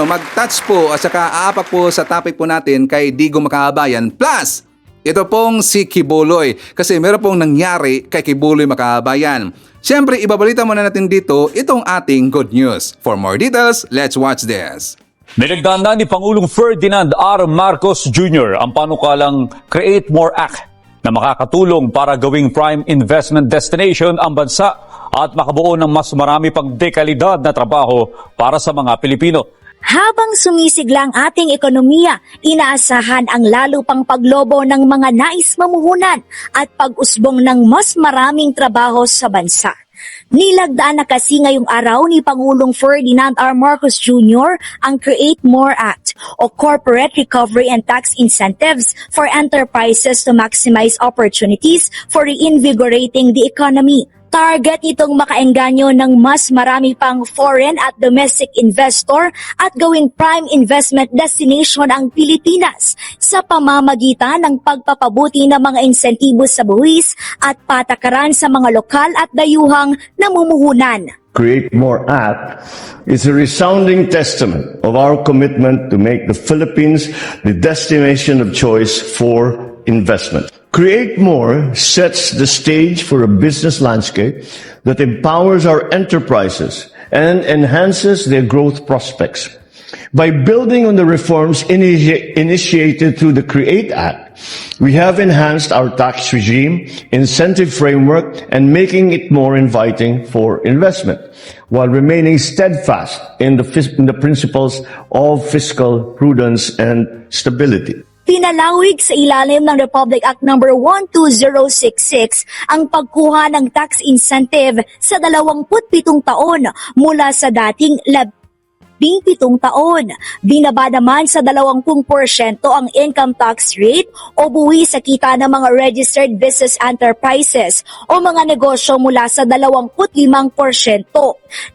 mag-touch po at saka aapak po sa topic po natin kay Digong Makabayan plus ito pong si Kibuloy kasi meron pong nangyari kay Kibuloy Makabayan. Siyempre, ibabalita muna natin dito itong ating good news. For more details, let's watch this. Nilagdaan na ni Pangulong Ferdinand R. Marcos Jr. ang panukalang Create More Act na makakatulong para gawing prime investment destination ang bansa at makabuo ng mas marami pang dekalidad na trabaho para sa mga Pilipino. Habang sumisigla ang ating ekonomiya, inaasahan ang lalo pang paglobo ng mga nais mamuhunan at pag-usbong ng mas maraming trabaho sa bansa. Nilagdaan na kasi ngayong araw ni Pangulong Ferdinand R. Marcos Jr. ang Create More Act o Corporate Recovery and Tax Incentives for Enterprises to Maximize Opportunities for Reinvigorating the Economy. Target itong makaengganyo ng mas marami pang foreign at domestic investor at gawing prime investment destination ang Pilipinas sa pamamagitan ng pagpapabuti ng mga insentibo sa buwis at patakaran sa mga lokal at dayuhang namumuhunan. Create More Act is a resounding testament of our commitment to make the Philippines the destination of choice for investment. Create More sets the stage for a business landscape that empowers our enterprises and enhances their growth prospects. By building on the reforms initiated through the CREATE Act, we have enhanced our tax regime, incentive framework, and making it more inviting for investment, while remaining steadfast in the principles of fiscal prudence and stability. Pinalawig sa ilalim ng Republic Act No. 12066 ang pagkuha ng tax incentive sa 27 taon mula sa dating 17 taon. Binaba naman sa 20% ang income tax rate o buwi sa kita ng mga registered business enterprises o mga negosyo mula sa 25%.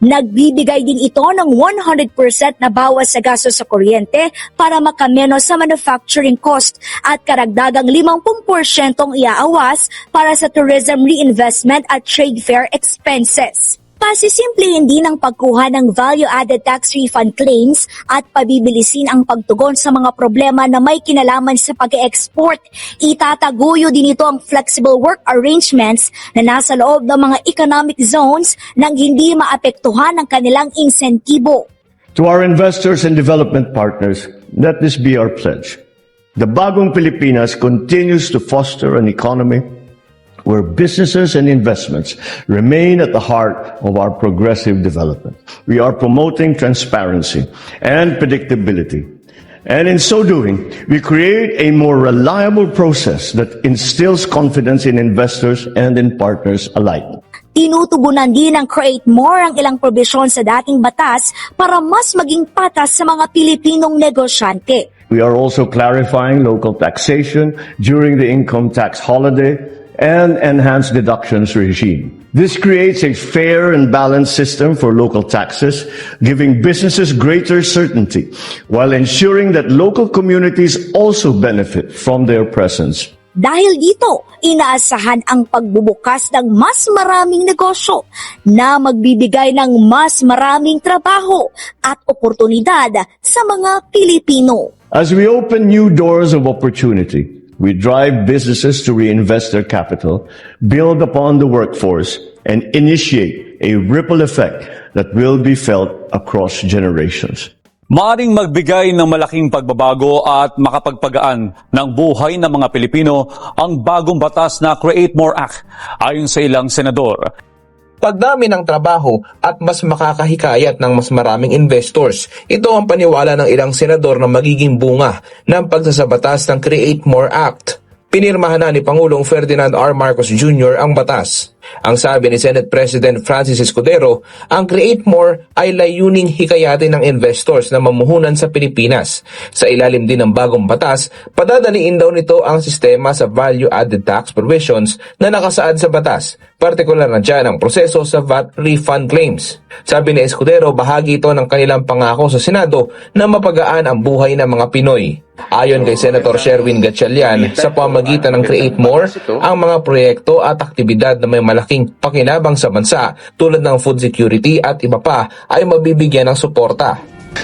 Nagbibigay din ito ng 100% na bawas sa gastos sa kuryente para makameno sa manufacturing cost at karagdagang 50% iaawas para sa tourism reinvestment at trade fair expenses. Pasisimplihin din ang pagkuha ng value-added tax refund claims at pabibilisin ang pagtugon sa mga problema na may kinalaman sa pag-export. Itataguyo din ito ang flexible work arrangements na nasa loob ng mga economic zones nang hindi maapektuhan ang kanilang insentibo. To our investors and development partners, let this be our pledge. The Bagong Pilipinas continues to foster an economy where businesses and investments remain at the heart of our progressive development. We are promoting transparency and predictability. And in so doing, we create a more reliable process that instills confidence in investors and in partners alike. Tinutugunan din ng Create More ang ilang probisyon sa dating batas para mas maging patas sa mga Pilipinong negosyante. We are also clarifying local taxation during the income tax holiday and enhanced deductions regime. This creates a fair and balanced system for local taxes, giving businesses greater certainty, while ensuring that local communities also benefit from their presence. Dahil dito, inaasahan ang pagbubukas ng mas maraming negosyo na magbibigay ng mas maraming trabaho at oportunidad sa mga Pilipino. As we open new doors of opportunity, we drive businesses to reinvest their capital, build upon the workforce, and initiate a ripple effect that will be felt across generations. Maaring magbigay ng malaking pagbabago at makapagpagaan ng buhay ng mga Pilipino ang bagong batas na Create More Act, ayon sa ilang senador. Pagdami ng trabaho at mas makakahikayat ng mas maraming investors. Ito ang paniwala ng ilang senador na magiging bunga ng pagsasabatas ng Create More Act. Pinirmahan na ni Pangulong Ferdinand R. Marcos Jr. ang batas. Ang sabi ni Senate President Francis Escudero, ang Create More ay layuning hikayatin ng investors na mamuhunan sa Pilipinas. Sa ilalim din ng bagong batas, padadaliin daw nito ang sistema sa value-added tax provisions na nakasaad sa batas, partikular na dyan ang proseso sa VAT refund claims. Sabi ni Escudero, bahagi ito ng kanilang pangako sa Senado na mapagaan ang buhay ng mga Pinoy. Ayon kay Senator Sherwin Gatchalian, sa pamagitan ng Create More, ang mga proyekto at aktibidad na may malaking pakinabang sa bansa tulad ng food security at iba pa ay mabibigyan ng suporta.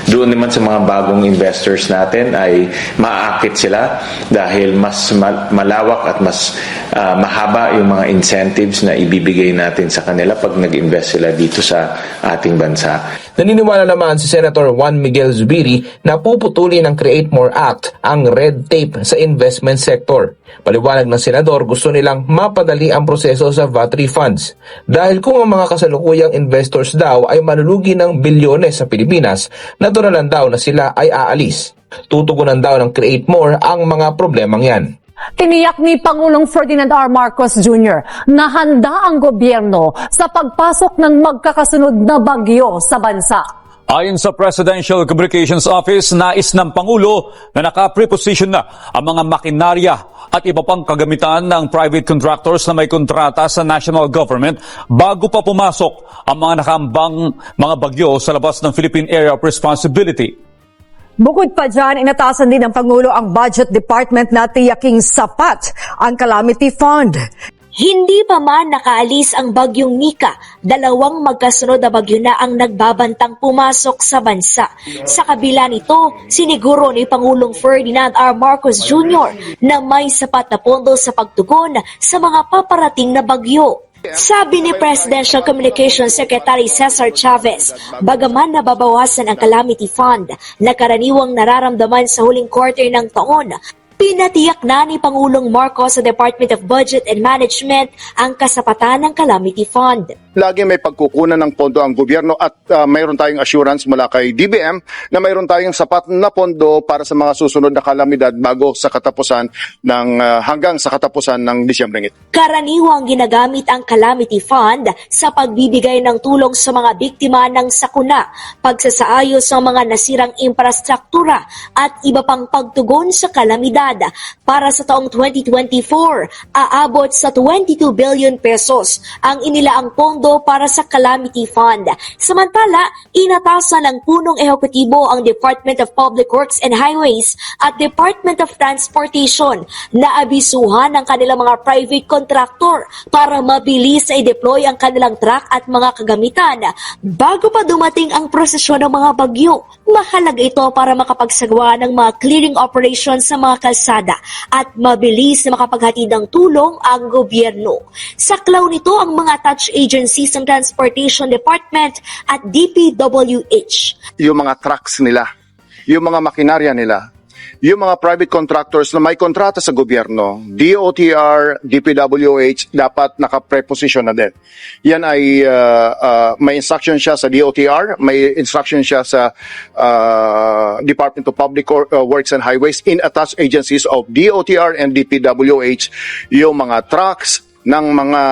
Doon naman sa mga bagong investors natin ay maaakit sila dahil mas malawak at mas mahaba yung mga incentives na ibibigay natin sa kanila pag nag-invest sila dito sa ating bansa. Naniniwala naman si Senator Juan Miguel Zubiri na puputulin ng Create More Act ang red tape sa investment sector. Paliwanag ng senador, gusto nilang mapadali ang proseso sa VAT refunds. Dahil kung ang mga kasalukuyang investors daw ay malulugi ng bilyones sa Pilipinas, naturalan daw na sila ay aalis. Tutugunan daw ng Create More ang mga problemang yan. Tiniyak ni Pangulong Ferdinand R. Marcos Jr. na handa ang gobyerno sa pagpasok ng magkakasunod na bagyo sa bansa. Ayon sa Presidential Communications Office, nais ng Pangulo na naka-preposition na ang mga makinarya at iba pang kagamitan ng private contractors na may kontrata sa national government bago pa pumasok ang mga nakambang mga bagyo sa labas ng Philippine Area of Responsibility. Bukod pa dyan, inatasan din ng Pangulo ang Budget Department na tiyaking sapat ang Calamity Fund. Hindi pa man nakaalis ang bagyong Nika, dalawang magkasunod na bagyo na ang nagbabantang pumasok sa bansa. Sa kabila nito, siniguro ni Pangulong Ferdinand R. Marcos Jr. na may sapat na pondo sa pagtugon sa mga paparating na bagyo. Sabi ni Presidential Communications Secretary Cesar Chavez, bagaman nababawasan ang Calamity Fund na karaniwang nararamdaman sa huling quarter ng taon, pinatiyak na ni Pangulong Marcos sa Department of Budget and Management ang kasapatan ng Calamity Fund. Lagi may pagkukunan ng pondo ang gobyerno at mayroon tayong assurance mula kay DBM na mayroon tayong sapat na pondo para sa mga susunod na kalamidad bago sa katapusan ng hanggang sa katapusan ng Disyembre ngit. Karaniwang ginagamit ang Calamity Fund sa pagbibigay ng tulong sa mga biktima ng sakuna, pagsasaayos ng mga nasirang infrastruktura at iba pang pagtugon sa kalamidad. Para sa taong 2024, aabot sa 22 billion pesos ang inilaang pondo para sa Calamity Fund. Samantala, inatasan ng punong ehekutibo ang Department of Public Works and Highways at Department of Transportation na abisuhan ng kanilang mga private contractor para mabilis na i-deploy ang kanilang truck at mga kagamitan bago pa dumating ang prosesyon ng mga bagyo. Mahalaga ito para makapagsagawa ng mga clearing operations sa mga kalsada at mabilis na makapaghatid ng tulong ang gobyerno. Saklaw nito ang mga attached agencies ng Transportation Department at DPWH. Yung mga trucks nila, yung mga makinarya nila, yung mga private contractors na may kontrata sa gobyerno, DOTR, DPWH, dapat naka-preposition na din. Yan ay may instruction siya sa DOTR, may instruction siya sa Department of Public Works and Highways in attached agencies of DOTR and DPWH, yung mga trucks ng mga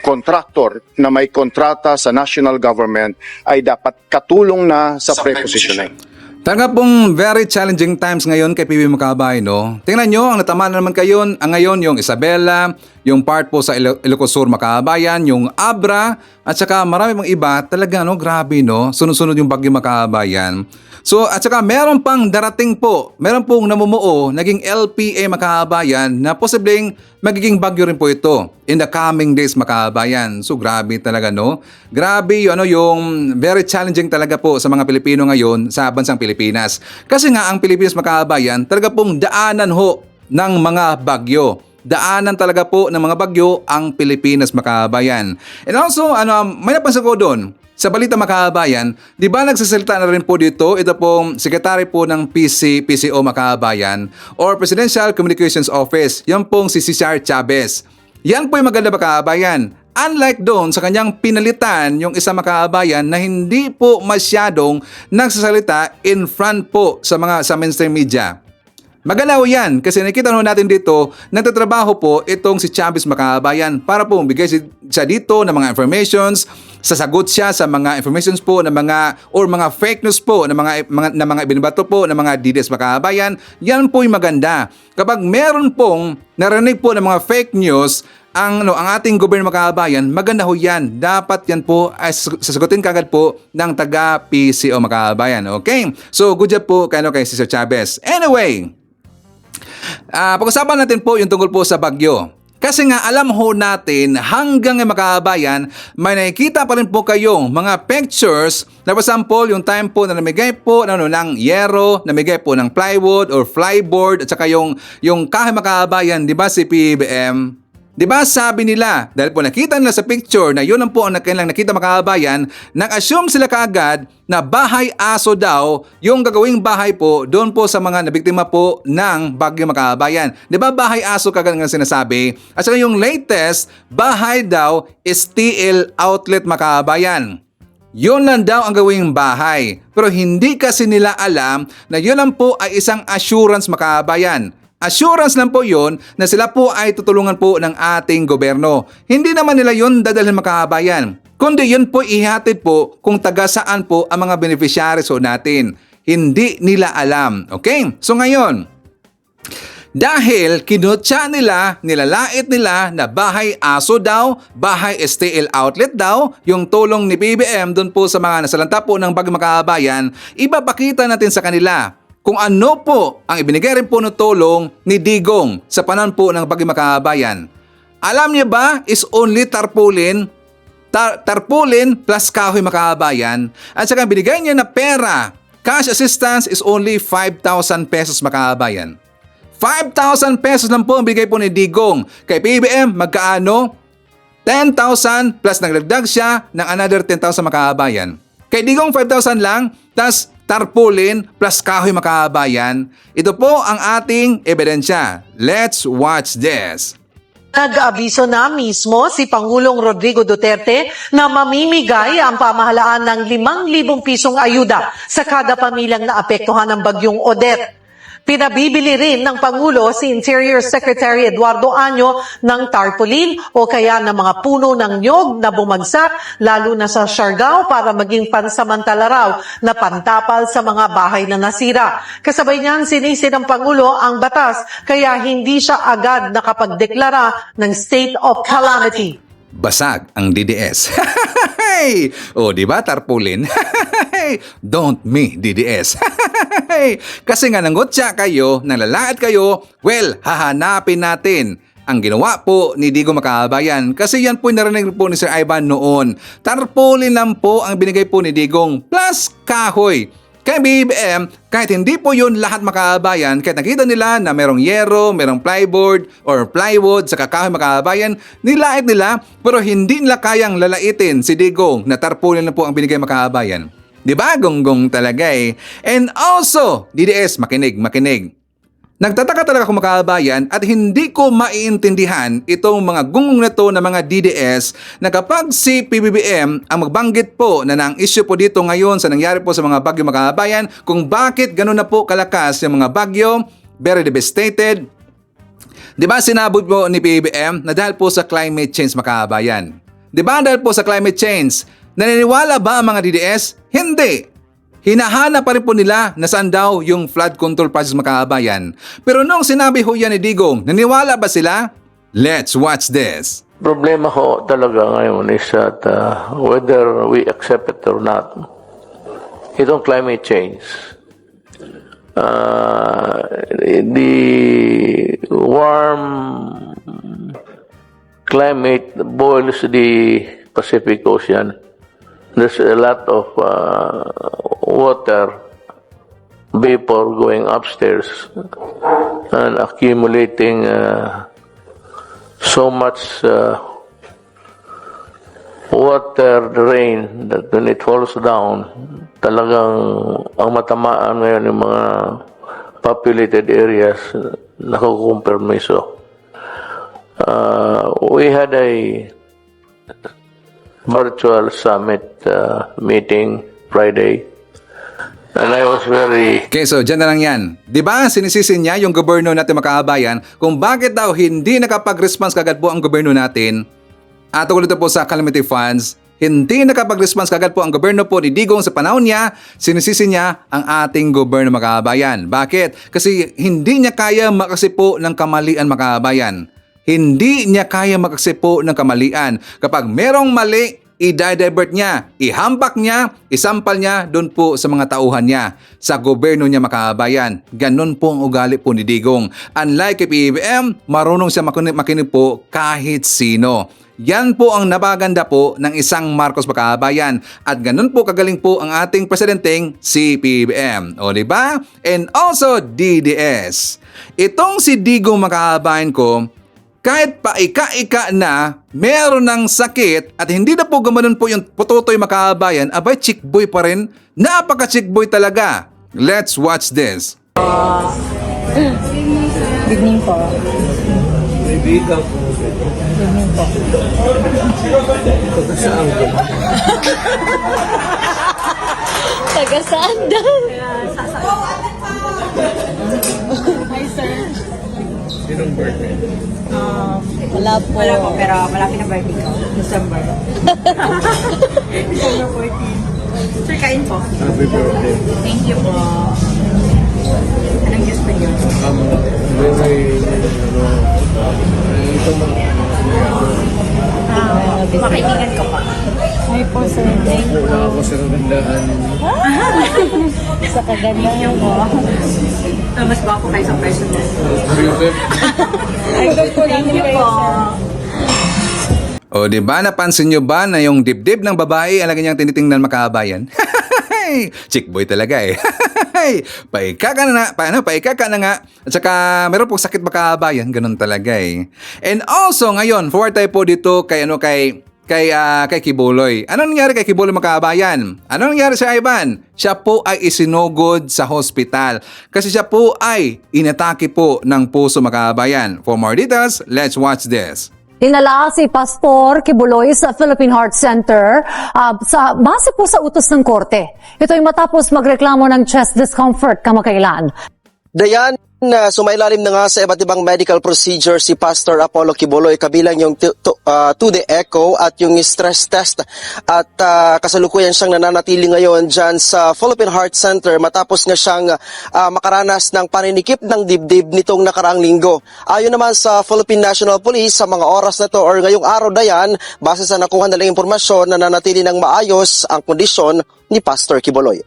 contractor na may kontrata sa national government ay dapat katulong na sa prepositioning. Talaga pong very challenging times ngayon kay PB Makabay, no? Tingnan nyo, ang natama na naman kayo, ngayon yung Isabela, yung part po sa Ilocos Sur Makabayan, yung Abra, at saka marami pang iba, talaga, no? Grabe, no? Sunod-sunod yung bagyo Makabayan. So, at saka meron pang darating po, meron pong namumuo, naging LPA Makabayan na posibleng magiging bagyo rin po ito in the coming days Makabayan. So, grabe talaga, no? Grabe yung very challenging talaga po sa mga Pilipino ngayon sa bansang Pilipinas. Kasi nga, ang Pilipinas Makabayan, talaga pong daanan ho ng mga bagyo. Daanan talaga po ng mga bagyo ang Pilipinas Makabayan. And also, may napansin ko doon, sa balita makabayan, di ba nagsasalita na rin po dito, ito pong sekretary po ng PCO makabayan or Presidential Communications Office, yan pong si Cesar Chavez. Yan po yung maganda makabayan. Unlike doon sa kanyang pinalitan yung isang makabayan na hindi po masyadong nagsasalita in front po sa mainstream media. Maganda ho yan kasi nakita natin dito, nagtatrabaho po itong si Chavez makabayan para po bigay siya dito ng mga informations, sasagot siya sa mga informations po ng mga fake news po ng mga ibinabato po ng mga DDS makabayan. Yan po yung maganda. Kapag meron pong narinig po ng mga fake news ang ating gobyerno makabayan, maganda ho yan. Dapat yan po ay sasagutin kagad po ng taga PCO makabayan. Okay? So good job po kay Cesar Chavez. Anyway, pag-usapan natin po yung tungkol po sa bagyo. Kasi nga alam ho natin hanggang makabayan may nakikita pa rin po kayong mga pictures na for example yung time po na namigay po ng yero, namigay po ng plywood or flyboard at saka yung kahoy makabayan, di ba si PBBM? Di ba sabi nila, dahil po nakita nila sa picture na yun ang po ang kanilang nakita makabayan, nag-assume sila kaagad na bahay aso daw yung gagawing bahay po doon po sa mga nabiktima po ng bagyo makabayan. Di ba bahay aso kaagad nga sinasabi? At saka yung latest, bahay daw is TL outlet makabayan. Yun lang daw ang gawing bahay. Pero hindi kasi nila alam na yun lang po ay isang assurance makabayan. Assurance lang po yun na sila po ay tutulungan po ng ating gobyerno. Hindi naman nila yun dadalhin makabayan. Kundi yun po ihatid po kung taga saan po ang mga beneficiaries po natin. Hindi nila alam. Okay? So ngayon, dahil kinutya nila, nilalait nila na bahay aso daw, bahay STL outlet daw, yung tulong ni BBM doon po sa mga nasalanta po ng bagyo makabayan, ipapakita natin sa kanila kung ano po ang ibinigay rin po ng tulong ni Digong sa panahon po ng bagyo makabayan. Alam niyo ba is only tarpaulin plus kahoy makabayan at saka binigay niya na pera, cash assistance is only 5,000 pesos makabayan. 5,000 pesos lang po ang bigay po ni Digong. Kay PBM, magkaano? 10,000 plus nagdagdag siya ng another 10,000 makabayan. Kay Digong 5,000 lang, tas tarpaulin plus kahoy makabayan. Ito po ang ating ebidensya. Let's watch this. Nag-aabiso na mismo si Pangulong Rodrigo Duterte na mamimigay ang pamahalaan ng 5,000 pisong ayuda sa kada pamilyang naapektuhan ng bagyong Odette. Pinabibili rin ng Pangulo si Interior Secretary Eduardo Año ng tarpaulin o kaya ng mga puno ng niyog na bumagsak lalo na sa Siargao para maging pansamantala raw na pantapal sa mga bahay na nasira. Kasabay niyan sinisi ng Pangulo ang batas kaya hindi siya agad nakapagdeklara ng state of calamity. Basag ang DDS. O, di ba tarpaulin? Don't me DDS. Kasi nga nangutya kayo, nalalaat kayo, well, hahanapin natin ang ginawa po ni Digong makabayan. Kasi yan po narinig po ni Sir Ivan noon. Tarpaulin lang po ang binigay po ni Digong plus kahoy. Kaya BBM, kahit hindi po yun lahat makabayan, kahit nakita nila na merong yero, merong plyboard or plywood sa kahoy makabayan, nilait nila pero hindi nila kayang lalaitin si Digong na tarpaulin na po ang binigay makabayan. Diba? Gonggong talaga eh. And also, DDS, makinig. Nagtataka talaga kung makabayan at hindi ko maiintindihan itong mga gungong na to na mga DDS na kapag si PBBM ang magbanggit po na ang issue po dito ngayon sa nangyari po sa mga bagyo makabayan, kung bakit ganun na po kalakas yung mga bagyo, very devastated. Diba sinabot po ni PBBM na dahil po sa climate change makabayan? Diba dahil po sa climate change? Naniniwala ba ang mga DDS? Hindi. Hinahanap pa rin po nila na saan daw yung flood control process makabayan. Pero nung sinabi ho yan ni Digong, naniwala ba sila? Let's watch this. Problema ho talaga ngayon is that whether we accept it or not, itong climate change, the warm climate boils the Pacific Ocean. There's a lot of water vapor going upstairs and accumulating so much water, the rain, that when it falls down, talagang ang matamaan ngayon yung mga populated areas, nakukumpermiso. We had a virtual summit meeting Friday, and I was very... Okay, so dyan na lang yan. Di ba sinisisi niya yung gobyerno natin mga kababayan kung bakit daw hindi nakapag-response kagad po ang gobyerno natin at tungkol ito po sa calamity funds. Hindi nakapag-response kagad po ang gobyerno po ni Digong sa panahon niya, sinisisi niya ang ating gobyerno mga kababayan. Bakit? Kasi hindi niya kaya makasipo ng kamalian mga kababayan. Hindi niya kaya makasipo ng kamalian. Kapag merong mali, i-divert niya, ihampak niya, isampal niya doon po sa mga tauhan niya, sa gobyerno niya mga kababayan. Ganon po ang ugali po ni Digong. Unlike kay PBBM, marunong siya makinig po kahit sino. Yan po ang napaganda po ng isang Marcos mga kababayan. At ganon po kagaling po ang ating presidenteng si PBBM. O diba? And also DDS. Itong si Digong mga kababayan ko, kahit pa ika-ika na meron ng sakit at hindi na po gumanon po yung putotoy mga kababayan, abay chickboy pa rin. Napaka-chickboy talaga. Let's watch this. Good evening po. Kaibigan po. Good evening po. Taga-saan ka? Taga-saan daw? Hi, sir. Sinong birthday? Wala po. Wala po, pero malapit na birthday ko. December. December 14. Sir, kain po. Happy birthday. Thank you po. Anong news po yun? Makaibigan ko pa. Ay po, sir. Thank you. Wala ako sa kagandahan. Sa kagandahan po. Mas ba ako kayo sa personal? Ay, good po namin kayo, sir. O diba napansin nyo ba na yung dibdib ng babae ang lagi niyang tinitingnan makabayan? Chickboy talaga eh. Paika ka na nga. At saka meron pong sakit makabayan, ganun talaga eh. And also ngayon, forward tayo po dito kay Kibuloy. Ano nangyari kay Kibuloy makabayan? Ano nangyari sa Ivan? Siya po ay isinugod sa hospital kasi siya po ay inatake po ng puso makabayan. For more details, let's watch this. Dinala si Pastor Kibuloy sa Philippine Heart Center base po sa utos ng korte. Ito ay matapos magreklamo ng chest discomfort kamakailan. Dayan, sumailalim na nga sa iba't ibang medical procedure si Pastor Apollo Kibuloy, kabilang yung 2D echo at yung stress test. At kasalukuyan siyang nananatili ngayon dyan sa Philippine Heart Center matapos nga siyang makaranas ng paninikip ng dibdib nitong nakaraang linggo. Ayon naman sa Philippine National Police, sa mga oras na to or ngayong araw Dayan, base sa nakuha nalang impormasyon, nananatili ng maayos ang kondisyon ni Pastor Kibuloy.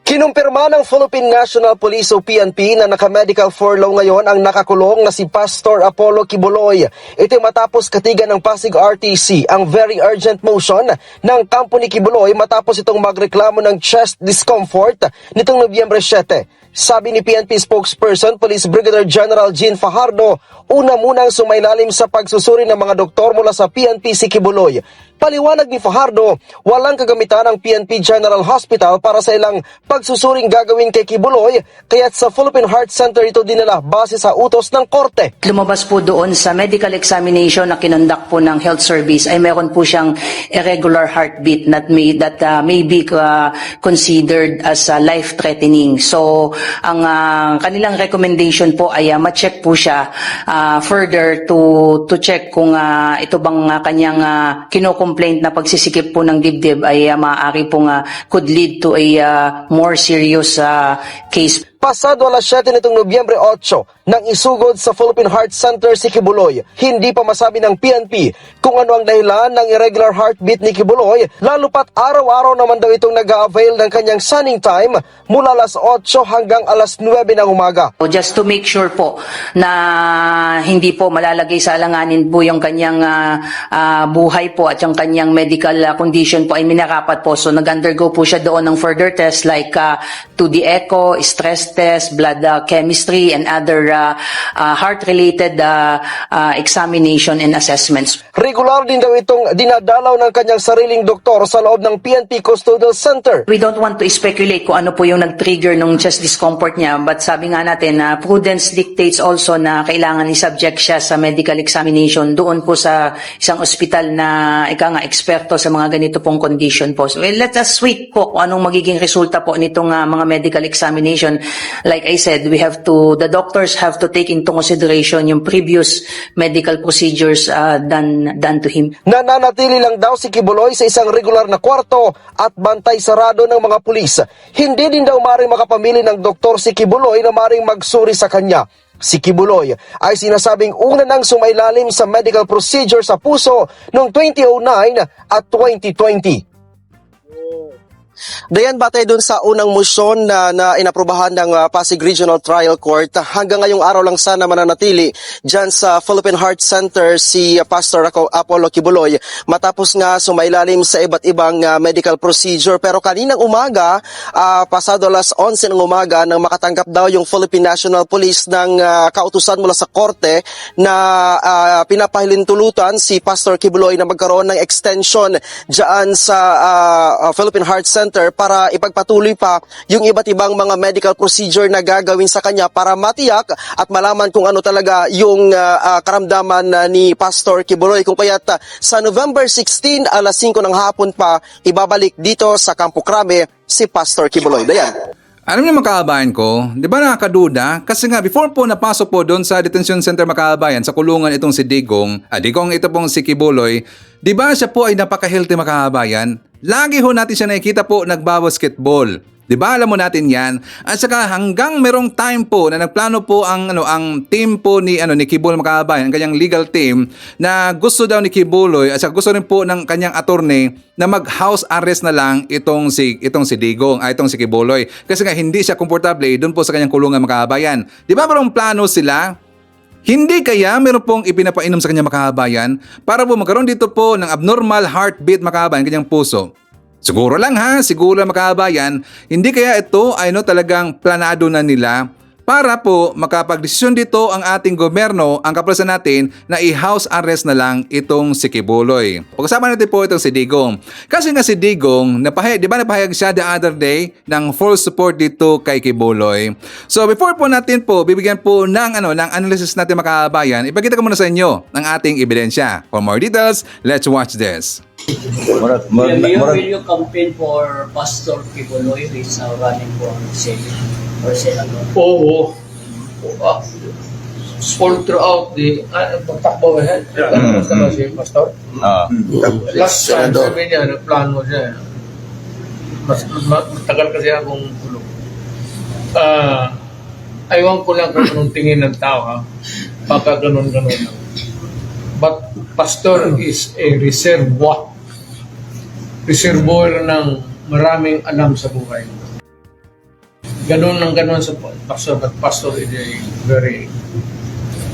Kinumpirma ng Philippine National Police o PNP na naka-medical furlough ngayon ang nakakulong na si Pastor Apollo Kibuloy. Ito matapos katigan ng Pasig RTC ang very urgent motion ng kampo ni Kibuloy matapos itong magreklamo ng chest discomfort nitong Nobyembre 7. Sabi ni PNP spokesperson, Police Brigadier General Jean Fajardo, una munang sumailalim sa pagsusuri ng mga doktor mula sa PNP si Kibuloy. Paliwanag ni Fajardo, walang kagamitan ng PNP General Hospital para sa ilang pagsusuring gagawin kay Kibuloy, kaya't sa Philippine Heart Center ito dinala base sa utos ng korte. Lumabas po doon sa medical examination na kinondak po ng health service ay meron po siyang irregular heartbeat that may be considered as life-threatening. So, ang kanilang recommendation po ay ma-check po siya further to check kung ito bang kanyang kino-complaint na pagsisikip po ng dibdib ay maaari pong could lead to a more serious case. Pasado alas 7 nitong Nobyembre 8 nang isugod sa Philippine Heart Center si Kibuloy. Hindi pa masabi ng PNP kung ano ang dahilan ng irregular heartbeat ni Kibuloy, lalo pat araw-araw naman daw itong nag-a-avail ng kanyang sunning time mula alas 8 hanggang alas 9 ng umaga. Just to make sure po na hindi po malalagay sa alanganin po yung kanyang buhay po at yung kanyang medical condition po ay minarapat po. So nag-undergo po siya doon ng further tests like 2D echo, stress test, blood chemistry, and other heart-related examination and assessments. Regular din daw itong dinadalaw ng kanyang sariling doktor sa loob ng PNP Custodial Center. We don't want to speculate kung ano po yung nag-trigger ng chest discomfort niya, but sabi nga natin na prudence dictates also na kailangan i-subject siya sa medical examination doon po sa isang ospital na eksperto sa mga ganito pong condition po. So let us wait po kung anong magiging resulta po nitong mga medical examination. Like I said, the doctors have to take into consideration yung previous medical procedures done to him. Nananatili lang daw si Kibuloy sa isang regular na kwarto at bantay sarado ng mga pulis. Hindi din daw maring makapamili ng doktor si Kibuloy na maring magsuri sa kanya. Si Kibuloy ay sinasabing una nang sumailalim sa medical procedure sa puso noong 2009 at 2020. Dayan, batay dun sa unang motion na inaprubahan ng Pasig Regional Trial Court, hanggang ngayong araw lang sana mananatili dyan sa Philippine Heart Center si Pastor Apollo Kibuloy matapos nga sumailalim sa iba't ibang medical procedure. Pero kaninang umaga, pasado alas 11 ng umaga, nang makatanggap daw yung Philippine National Police ng kautusan mula sa korte na pinapahilintulutan si Pastor Kibuloy na magkaroon ng extension dyan sa Philippine Heart Center para ipagpatuloy pa yung iba't ibang mga medical procedure na gagawin sa kanya para matiyak at malaman kung ano talaga yung karamdaman ni Pastor Kibuloy. Kung kaya't sa November 16, alas 5 ng hapon pa, ibabalik dito sa Campo Crame si Pastor Kibuloy. Dayan. Alam niyo mga kababayan ko, di ba nakakaduda? Kasi nga before po napasok po doon sa detention center mga kababayan, sa kulungan itong si Digong ito pong si Kibuloy, di ba siya po ay napaka-healthy mga kababayan? Lagi ho natin siya nakikita po nagbabasketball. Di ba alam mo natin yan? At saka hanggang merong time po na nagplano po ang team po ni Kibuloy mga kababayan, ang kanyang legal team, na gusto daw ni Kibuloy at saka gusto rin po ng kanyang attorney na mag-house arrest na lang itong si Digong, itong si Kibuloy. Kasi nga hindi siya komportable doon po sa kanyang kulungan mga kababayan. Di ba merong plano sila? Hindi kaya meron pong ipinapainom sa kanyang mga kababayan para po magkaroon dito po ng abnormal heartbeat mga kababayan, kanyang puso? Siguro lang mga kababayan, hindi kaya ito ay talagang planado na nila para po makapagdesisyon dito ang ating gobyerno, ang kapulisan natin, na i-house arrest na lang itong si Kibuloy. Pag-usapan natin po itong si Digong. Kasi nga si Digong, di ba napahayag siya the other day ng full support dito kay Kibuloy. So before po natin po, bibigyan po ng analysis natin mga kababayan, ipakita ko muna sa inyo ang ating ebidensya. For more details, let's watch this. Will you campaign for Pastor Kibuloy who is now running for Senate or Senator? Oo. All throughout the pagtakbo ahead. Basta na si Pastor. Last time sabi niya, nagplano siya. Matagal kasi akong tulog. Aywan ko lang kung anong tingin ng tao, ha? Baka ganun-ganun lang. But Pastor is a reservoir ng maraming alam sa buhay. Ganun sa Pastor, but Pastor is a very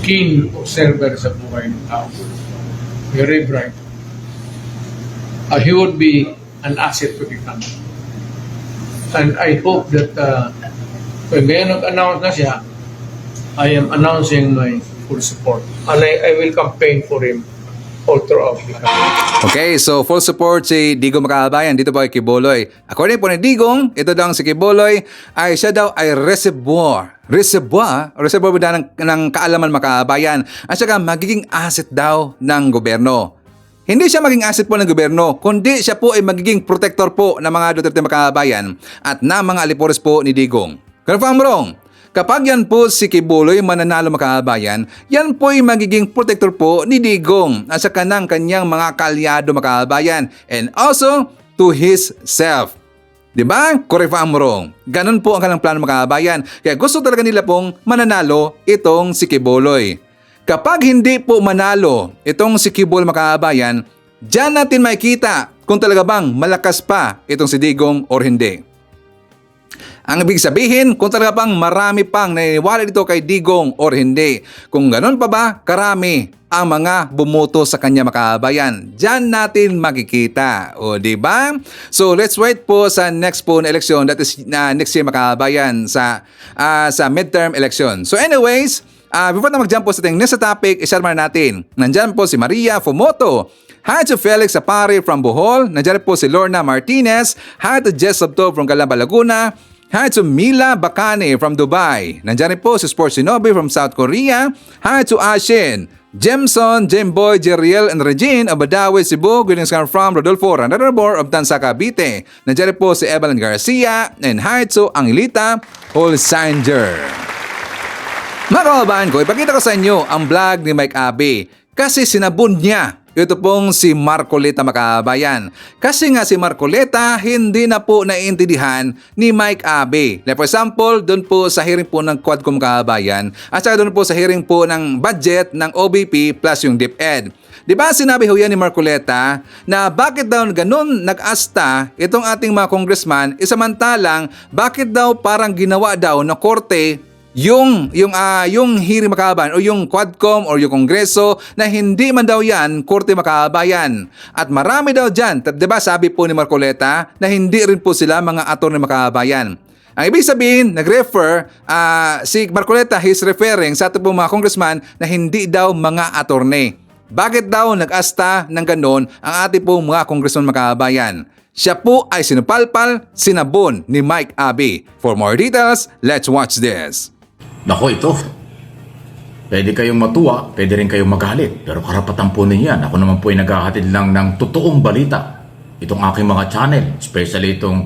keen observer sa buhay ng tao. Very bright. He would be an asset to the country. And I hope that when ngayon nag-announce na siya, I am announcing my full support. And I will campaign for him all throughout the country. Okay, so full support si Digong mga kababayan dito po kay Kibuloy. According po ni Digong, ito daw si Kibuloy ay siya daw ay reservoir ba ng kaalaman mga kababayan at saka magiging asset daw ng gobyerno. Hindi siya maging asset po ng gobyerno, kundi siya po ay magiging protector po ng mga Duterte mga kababayan at ng mga alipores po ni Digong. Confirm wrong? Kapag yan po si Kibuloy mananalo mga kababayan, yan po ay magiging protector po ni Digong at saka ng kanyang mga kaalyado mga kababayan and also to his self. Diba? Correct ba ang wrong? Ganun po ang kanilang plano mga kababayan. Kaya gusto talaga nila pong mananalo itong si Kibuloy. Kapag hindi po manalo itong si Kibuloy mga kababayan, dyan natin makikita kung talaga bang malakas pa itong si Digong or hindi. Ang ibig sabihin, kung talaga pang marami pang naniniwala dito kay Digong or hindi. Kung ganun pa ba, karami ang mga bumoto sa kanya mga kababayan. Diyan natin makikita. O diba? So let's wait po sa next po na eleksyon, that is next year mga kababayan sa midterm election. So anyways, Before na mag-jump po sa ating next topic, ishare muna natin. Nandyan po si Maria Fumoto. Hi to Felix Apari from Bohol. Nandyan po si Lorna Martinez. Hi to Jess Sabto from Calamba, Laguna. Hi to Mila Bakane from Dubai. Nandyan po si Sports Shinobi from South Korea. Hi to Ashin, Jemson, Jemboy, Jeriel, and Regine of Badawi, Cebu. Greetings from Rodolfo Ranarabor of Tansa, Cavite. Nandyan po si Evelyn Garcia. And hi to Angelita Holsanger. Mga kababayan ko, ipakita ko sa inyo ang vlog ni Mike Abe. Kasi sinabon niya ito pong si Marcoleta, makabayan. Kasi nga si Marcoleta hindi na po naiintindihan ni Mike Abe. Like for example, doon po sa hearing po ng Quadcom, makabayan, at saka doon po sa hearing po ng budget ng OBP plus yung DepEd. Diba sinabi ho yan ni Marcoleta na bakit daw ganun nag-asta itong ating mga congressman, isamantalang bakit daw parang ginawa daw na korte yung hearing, makabayan, o yung Quadcom or yung Kongreso na hindi man daw yan korte, makabayan. At marami daw dyan, diba sabi po ni Marcoleta na hindi rin po sila mga attorney, makabayan. Ang ibig sabihin, nag-refer si Marcoleta, he's referring sa ating po mga congressman na hindi daw mga attorney. Bakit daw nag-asta ng ganon ang ating po mga congressman, makabayan? Siya po ay sinupalpal, sinabon ni Mike Abe. For more details, let's watch this. Nako, ito. Pwede kayong matuwa, pwede rin kayong magalit. Pero karapatan po ninyo yan. Ako naman po ay naghahatid lang ng totoong balita. Itong aking mga channel, especially itong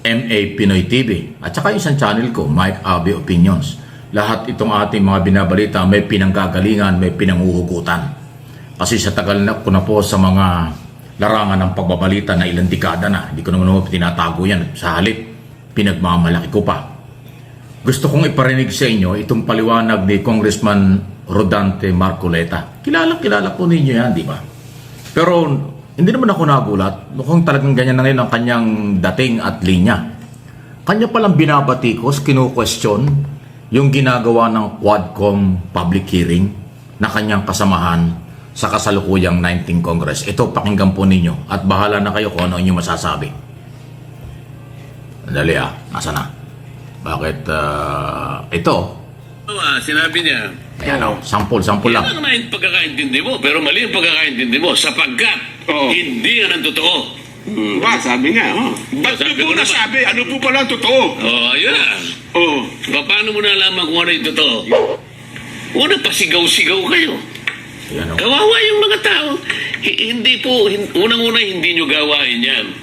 MA Pinoy TV. At saka yung isang channel ko, Mike Abe Opinions. Lahat itong ating mga binabalita may pinanggagalingan, may pinanguhugutan. Kasi sa tagal na ko na po sa mga larangan ng pagbabalita na ilang dekada na, hindi ko naman tinatago yan. Sa halip, pinagmamalaki ko pa. Gusto kong iparinig sa inyo itong paliwanag ni Congressman Rodante Marcoleta. Kilala po ninyo yan, di ba? Pero hindi naman ako nagulat. Mukhang talagang ganyan na ngayon ang kanyang dating at linya. Kanya palang binabatikos, kinu-question yung ginagawa ng Quadcom public hearing na kanyang kasamahan sa kasalukuyang 19th Congress. Ito, pakinggan po ninyo at bahala na kayo kung ano inyong masasabi. Dali nasa na? Bakit ito? Sinabi niya. Ayan sample lang. Kailangan na yung pagkakaintindi mo, pero mali yung pagkakaintindi mo sapagkat hindi yan ang totoo. Sabi nga, Ba't Sabi po ko naman. nasabi? Ano po pala ang totoo? Ayun na. Paano mo nalaman kung ano yung totoo? Una, pasigaw-sigaw kayo. Kawawa yung mga tao. Unang-una, hindi nyo gawain yan.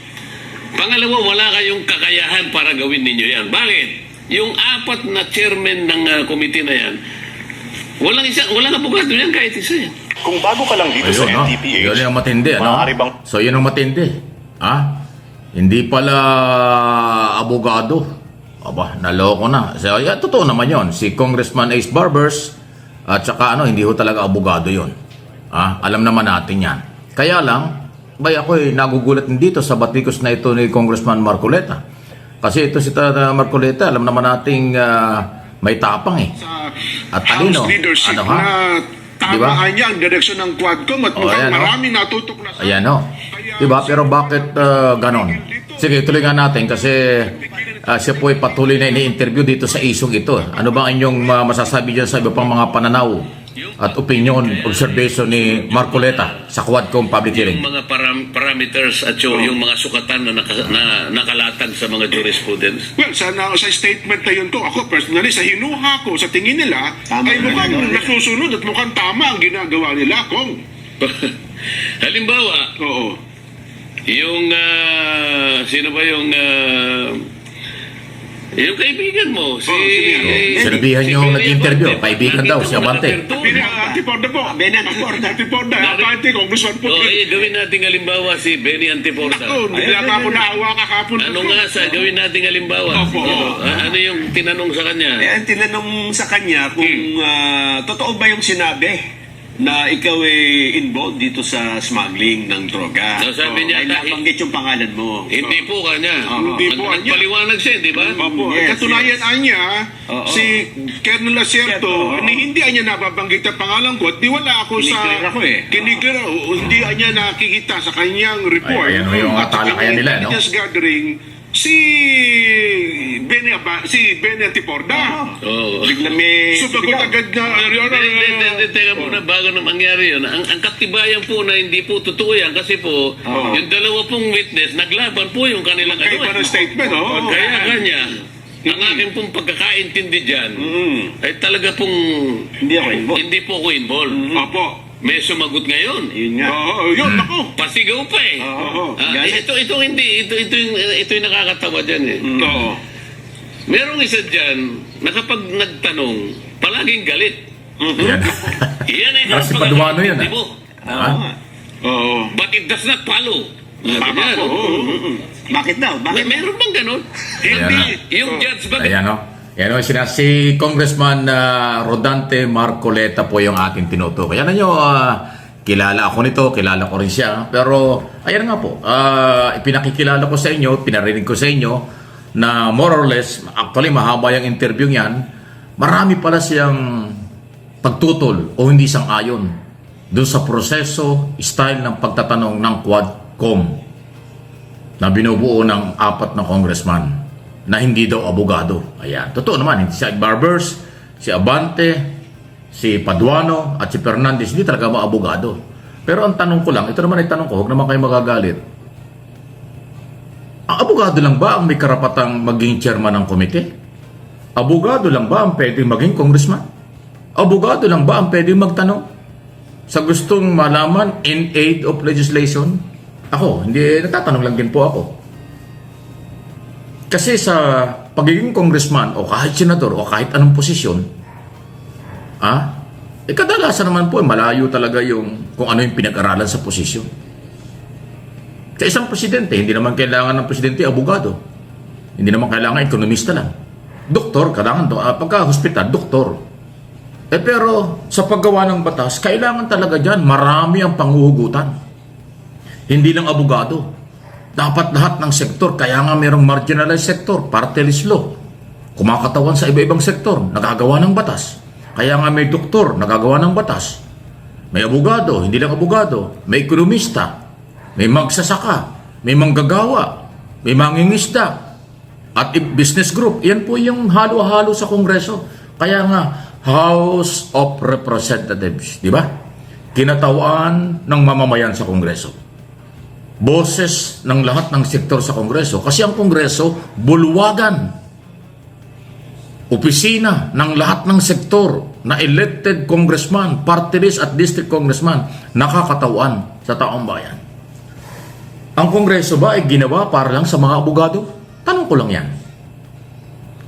Pangalawa, wala kayong kakayahan para gawin ninyo yan. Bakit? Yung 4 na chairman ng committee na yan, walang abogado yan kahit isa yan. Kung bago ka lang dito sa NTPH, Yun yung matindi, So yun ang matindi. Hindi pala abogado. Aba, naloko na. So, totoo naman yon. Si Congressman Ace Barbers, at saka hindi ho talaga abogado yon. Alam naman natin yan. Kaya lang, ako nagugulat din dito sa batikos na ito ni Congressman Marcoleta. Kasi ito si Marcoleta, alam naman nating may tapang at talino. House leadership na tamaan niya ang direksyon ng Quadcom at mukhang marami natutok na sa... Ayan diba? Pero bakit ganon? Sige, tuloy nga natin kasi siya po ay patuloy na ini-interview dito sa isong ito. Ano ba inyong masasabi dyan sa iba pang mga pananaw at opinion, observation ni Marcoleta sa Quadcom public hearing? Yung mga parameters at yung mga sukatan na nakalatag sa mga jurisprudence. Well, sa statement na yun ko, ako personally, sa hinuha ko, sa tingin nila, ay mukhang nasusunod at mukhang tama ang ginagawa nila, Kong. Halimbawa, yung, sino ba yung kaibigan mo, sinabihan niyo nag-interview, kaibigan daw, si Abante. Antiporda po. Antiporda. Abante, Congressman po. Gawin natin halimbawa si Benny Antiporda. Hindi lang ako naawa kakapon. Ano nga gawin natin halimbawa? Ano yung tinanong sa kanya? Ang tinanong sa kanya kung totoo ba yung sinabi na ikaw ay involved dito sa smuggling ng droga. So, sabi niya, ay nabanggit yung pangalan mo. Hindi po kanya. Hindi po kanya. Paliwanag siya, di ba? Katunayan niya, si Colonel Acerto, hindi niya nababanggit ang pangalan ko at di wala ako sa... Kinigera hindi niya nakikita sa kanyang report. Ayan yung talakayan nila, gathering si Benny Antiporda. Bigla may sumagot agad na, Your Honor. Teka muna, bago na mangyari yun. Ang katibayan po na hindi po totoo yan kasi po, yung dalawa pong witness, naglaban po yung kanilang Magkaiba ng statement, Kaya kanya, ang aking pong pagkakaintindi dyan, ay talaga pong hindi po ako involved. Opo. May sumagot ngayon. Yun nga. Yun, ako. Pasigaw pa eh. Ito yung nakakatawa dyan eh. Merong isa dyan na kapag nagtanong, palaging galit. Yan ay Para si Paduano yan, But it does not follow. Tama po. Bakit daw? Meron bang ganun? Hindi. Yung judge ba? Ayan o. Yan o, si Congressman Rodante Marcoleta po yung ating tinutukoy. Yan nyo, kilala ako nito, kilala ko rin siya. Pero, ayan nga po, ipinakikilala ko sa inyo, pinarinig ko sa inyo, na more or less, actually mahaba yung interview niyan, marami pala siyang pagtutol o hindi sang-ayon doon sa proseso, style ng pagtatanong ng Quadcom na binubuo ng 4 na congressman na hindi daw abogado. Ayan. Totoo naman, hindi si Barbers, si Abante, si Paduano, at si Fernandez, hindi talaga mga abogado. Pero ang tanong ko lang, ito naman ay tanong ko, huwag naman kayo magagalit. Ang abogado lang ba ang may karapatang maging chairman ng komite? Abogado lang ba ang pwedeng maging congressman? Abogado lang ba ang pwedeng magtanong? Sa gustong malaman in aid of legislation? Ako, hindi, natatanong lang din po ako. Kasi sa pagiging congressman o kahit senador o kahit anong posisyon, kadalasan naman po malayo talaga yung kung ano yung pinag-aralan sa posisyon. Sa isang presidente, hindi naman kailangan ng presidente abogado. Hindi naman kailangan ekonomista lang. Doktor, kailangan pagka-hospital, doktor. Pero sa paggawa ng batas, kailangan talaga dyan, marami ang panghuhugutan. Hindi lang abogado. Dapat lahat ng sektor, kaya nga mayroong marginalized sector, party list law. Kumakatawan sa iba-ibang sektor, nagagawa ng batas. Kaya nga may doktor, nagagawa ng batas. May abogado, hindi lang abogado. May ekonomista, may magsasaka, may manggagawa, may mangingisda, at business group. Yan po yung halo-halo sa Kongreso. Kaya nga, House of Representatives, di ba? Kinatawan ng mamamayan sa Kongreso. Boses ng lahat ng sektor sa Kongreso. Kasi ang Kongreso, bulwagan. Opisina ng lahat ng sektor na elected congressman, party list at district congressman, nakakatawan sa taong bayan. Ang Kongreso ba ay ginawa para lang sa mga abogado? Tanong ko lang yan.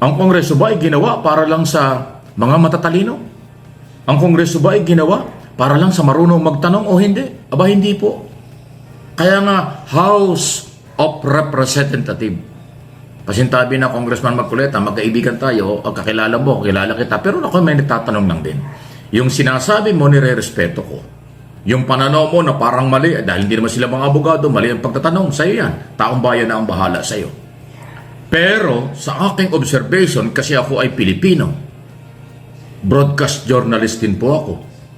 Ang Kongreso ba ay ginawa para lang sa mga matatalino? Ang Kongreso ba ay ginawa para lang sa marunong magtanong o hindi? Aba, hindi po. Kaya nga, House of Representatives. Pasintabi na Congressman Marcoleta, magkaibigan tayo, kakilala mo, kilala kita. Pero ako may nagtatanong lang din. Yung sinasabi mo, nire-respeto ko. Yung pananaw mo na parang mali, dahil hindi naman sila mga abogado, mali ang pagtatanong, sa'yo yan. Taong bayan na ang bahala sa'yo. Pero, sa aking observation, kasi ako ay Pilipino, broadcast journalist din po ako,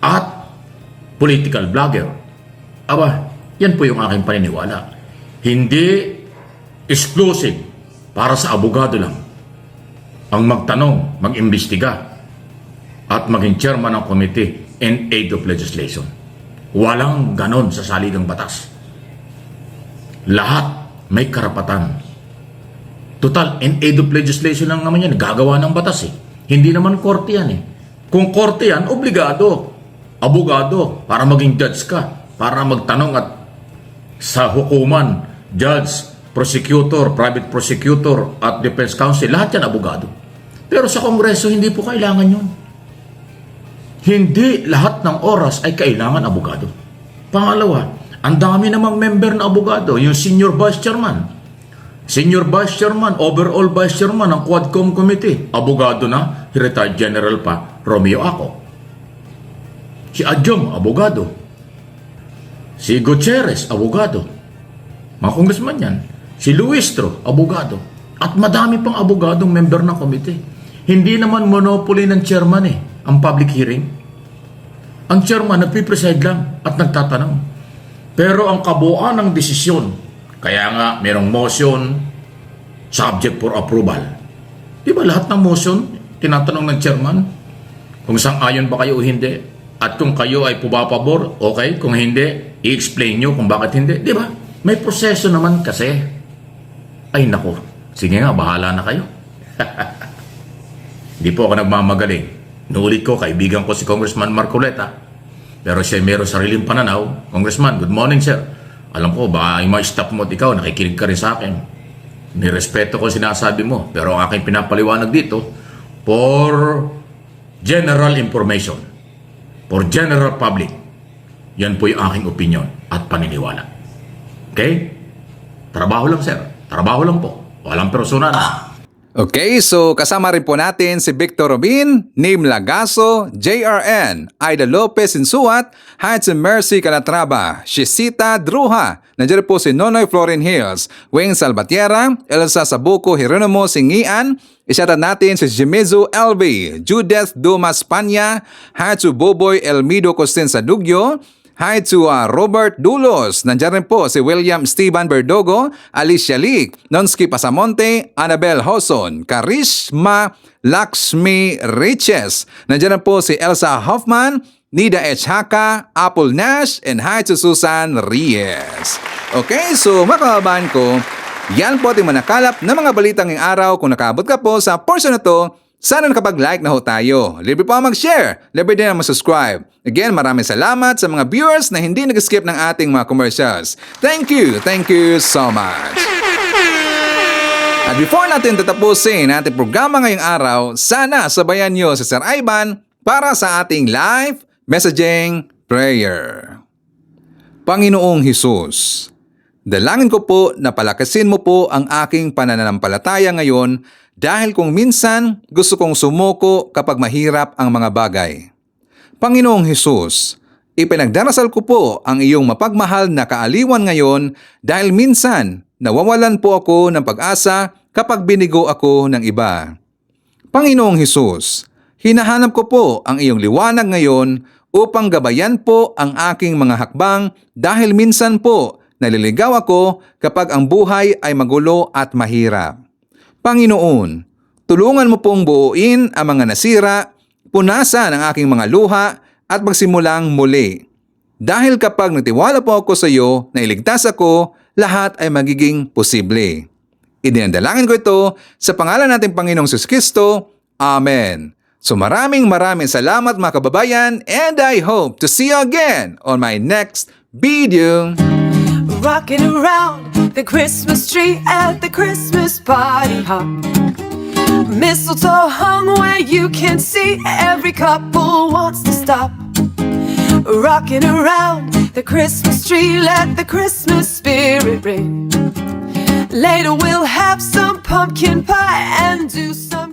at political blogger. Aba, yan po yung aking paniniwala. Hindi exclusive para sa abogado lang ang magtanong, mag-imbestiga, at maging chairman ng Committee in Aid of Legislation. Walang ganon sa saligang batas. Lahat may karapatan. Total, in aid of legislation lang naman yan. Gagawa ng batas eh. Hindi naman korte yan eh. Kung korte yan, obligado. Abogado, para maging judge ka. Para magtanong at sa hukuman, judge, prosecutor, private prosecutor, at defense counsel, lahat yan abogado. Pero sa Kongreso, hindi po kailangan yun. Hindi lahat ng oras ay kailangan abogado. Pangalawa, ang dami namang member na abogado, yung senior vice chairman. Senior vice chairman, overall vice chairman ng Quadcom Committee. Abogado na, retired general pa, Romeo Aco. Si Adjong, abogado. Si Gutierrez, abogado. Mga congressman yan. Si Luistro, abogado. At madami pang abogadong member ng komite. Hindi naman monopoly ng chairman ang public hearing. Ang chairman nagpipreside lang at nagtatanong. Pero ang kabuuan ng desisyon, kaya nga merong motion, subject for approval. Di ba lahat ng motion, tinatanong ng chairman kung sang-ayon ba kayo o hindi. At kung kayo ay pumapabor, okay. Kung hindi, i-explain nyo kung bakit hindi. Di ba? May proseso naman kasi. Ay nako, sige nga, bahala na kayo. Hindi po ako nagmamagaling. Nuulit ko, kaibigan ko si Congressman Marcoleta. Pero siya meron sariling pananaw. Congressman, good morning sir. Alam ko, baka yung mga staff mo at ikaw, nakikinig ka rin sa akin. Nirespeto ko sinasabi mo. Pero ang aking pinapaliwanag dito, for general information, for general public, yan po yung aking opinion at paniniwala. Okay? Trabaho lang sir. Trabaho lang po. Walang personal. Okay, so kasama rin po natin si Victor Robin, Nim Lagaso, JRN, Aida Lopez Insuat, Hudson Mercy Calatrava, Shisita Druha, nandiyan po si Nonoy Florin Hills, Wayne Salvatierra, Elsa Sabuco Hieronimo Singian, isyatan natin si Jimizu LV, Judith Dumas Panya, Hatsu Boboy Elmido Costin Sadugyo, hi to Robert Dulos. Nandiyan rin po si William Steven Verdogo, Alicia Leak, Nonsky Pasamonte, Annabel Hoson, Karishma Lakshmi Riches. Nandiyan rin po si Elsa Hoffman, Nida H. Haka, Apple Nash, and hi to Susan Reyes. Okay, so mga kababayan ko, yan po ating manakalap na mga balitang ngayong araw. Kung nakaabot ka po sa portion na to, sana nakapag-like na ho tayo. Libre po mag-share. Libre din ang mag-subscribe. Again, maraming salamat sa mga viewers na hindi nag-skip ng ating mga commercials. Thank you so much. At before natin tatapusin ating programa ngayong araw, sana sabayan nyo si Sir Ivan para sa ating live messaging prayer. Panginoong Hesus, dalangin ko po na palakasin mo po ang aking pananampalataya ngayon dahil kung minsan gusto kong sumuko kapag mahirap ang mga bagay. Panginoong Hesus, ipinagdarasal ko po ang iyong mapagmahal na kaaliwan ngayon dahil minsan nawawalan po ako ng pag-asa kapag binigo ako ng iba. Panginoong Hesus, hinahanap ko po ang iyong liwanag ngayon upang gabayan po ang aking mga hakbang dahil minsan po naliligaw ako kapag ang buhay ay magulo at mahirap. Panginoon, tulungan mo pong buuin ang mga nasira, punasan ang aking mga luha at magsimulang muli. Dahil kapag nagtiwala po ako sa iyo na iligtas ako, lahat ay magiging posible. Idinadalangin ko ito sa pangalan nating Panginoong Jesucristo. Amen. So maraming salamat mga kababayan, and I hope to see you again on my next video. Rocking around the Christmas tree at the Christmas party hop. Mistletoe hung where you can see every couple wants to stop. Rocking around the Christmas tree, let the Christmas spirit ring. Later we'll have some pumpkin pie and do some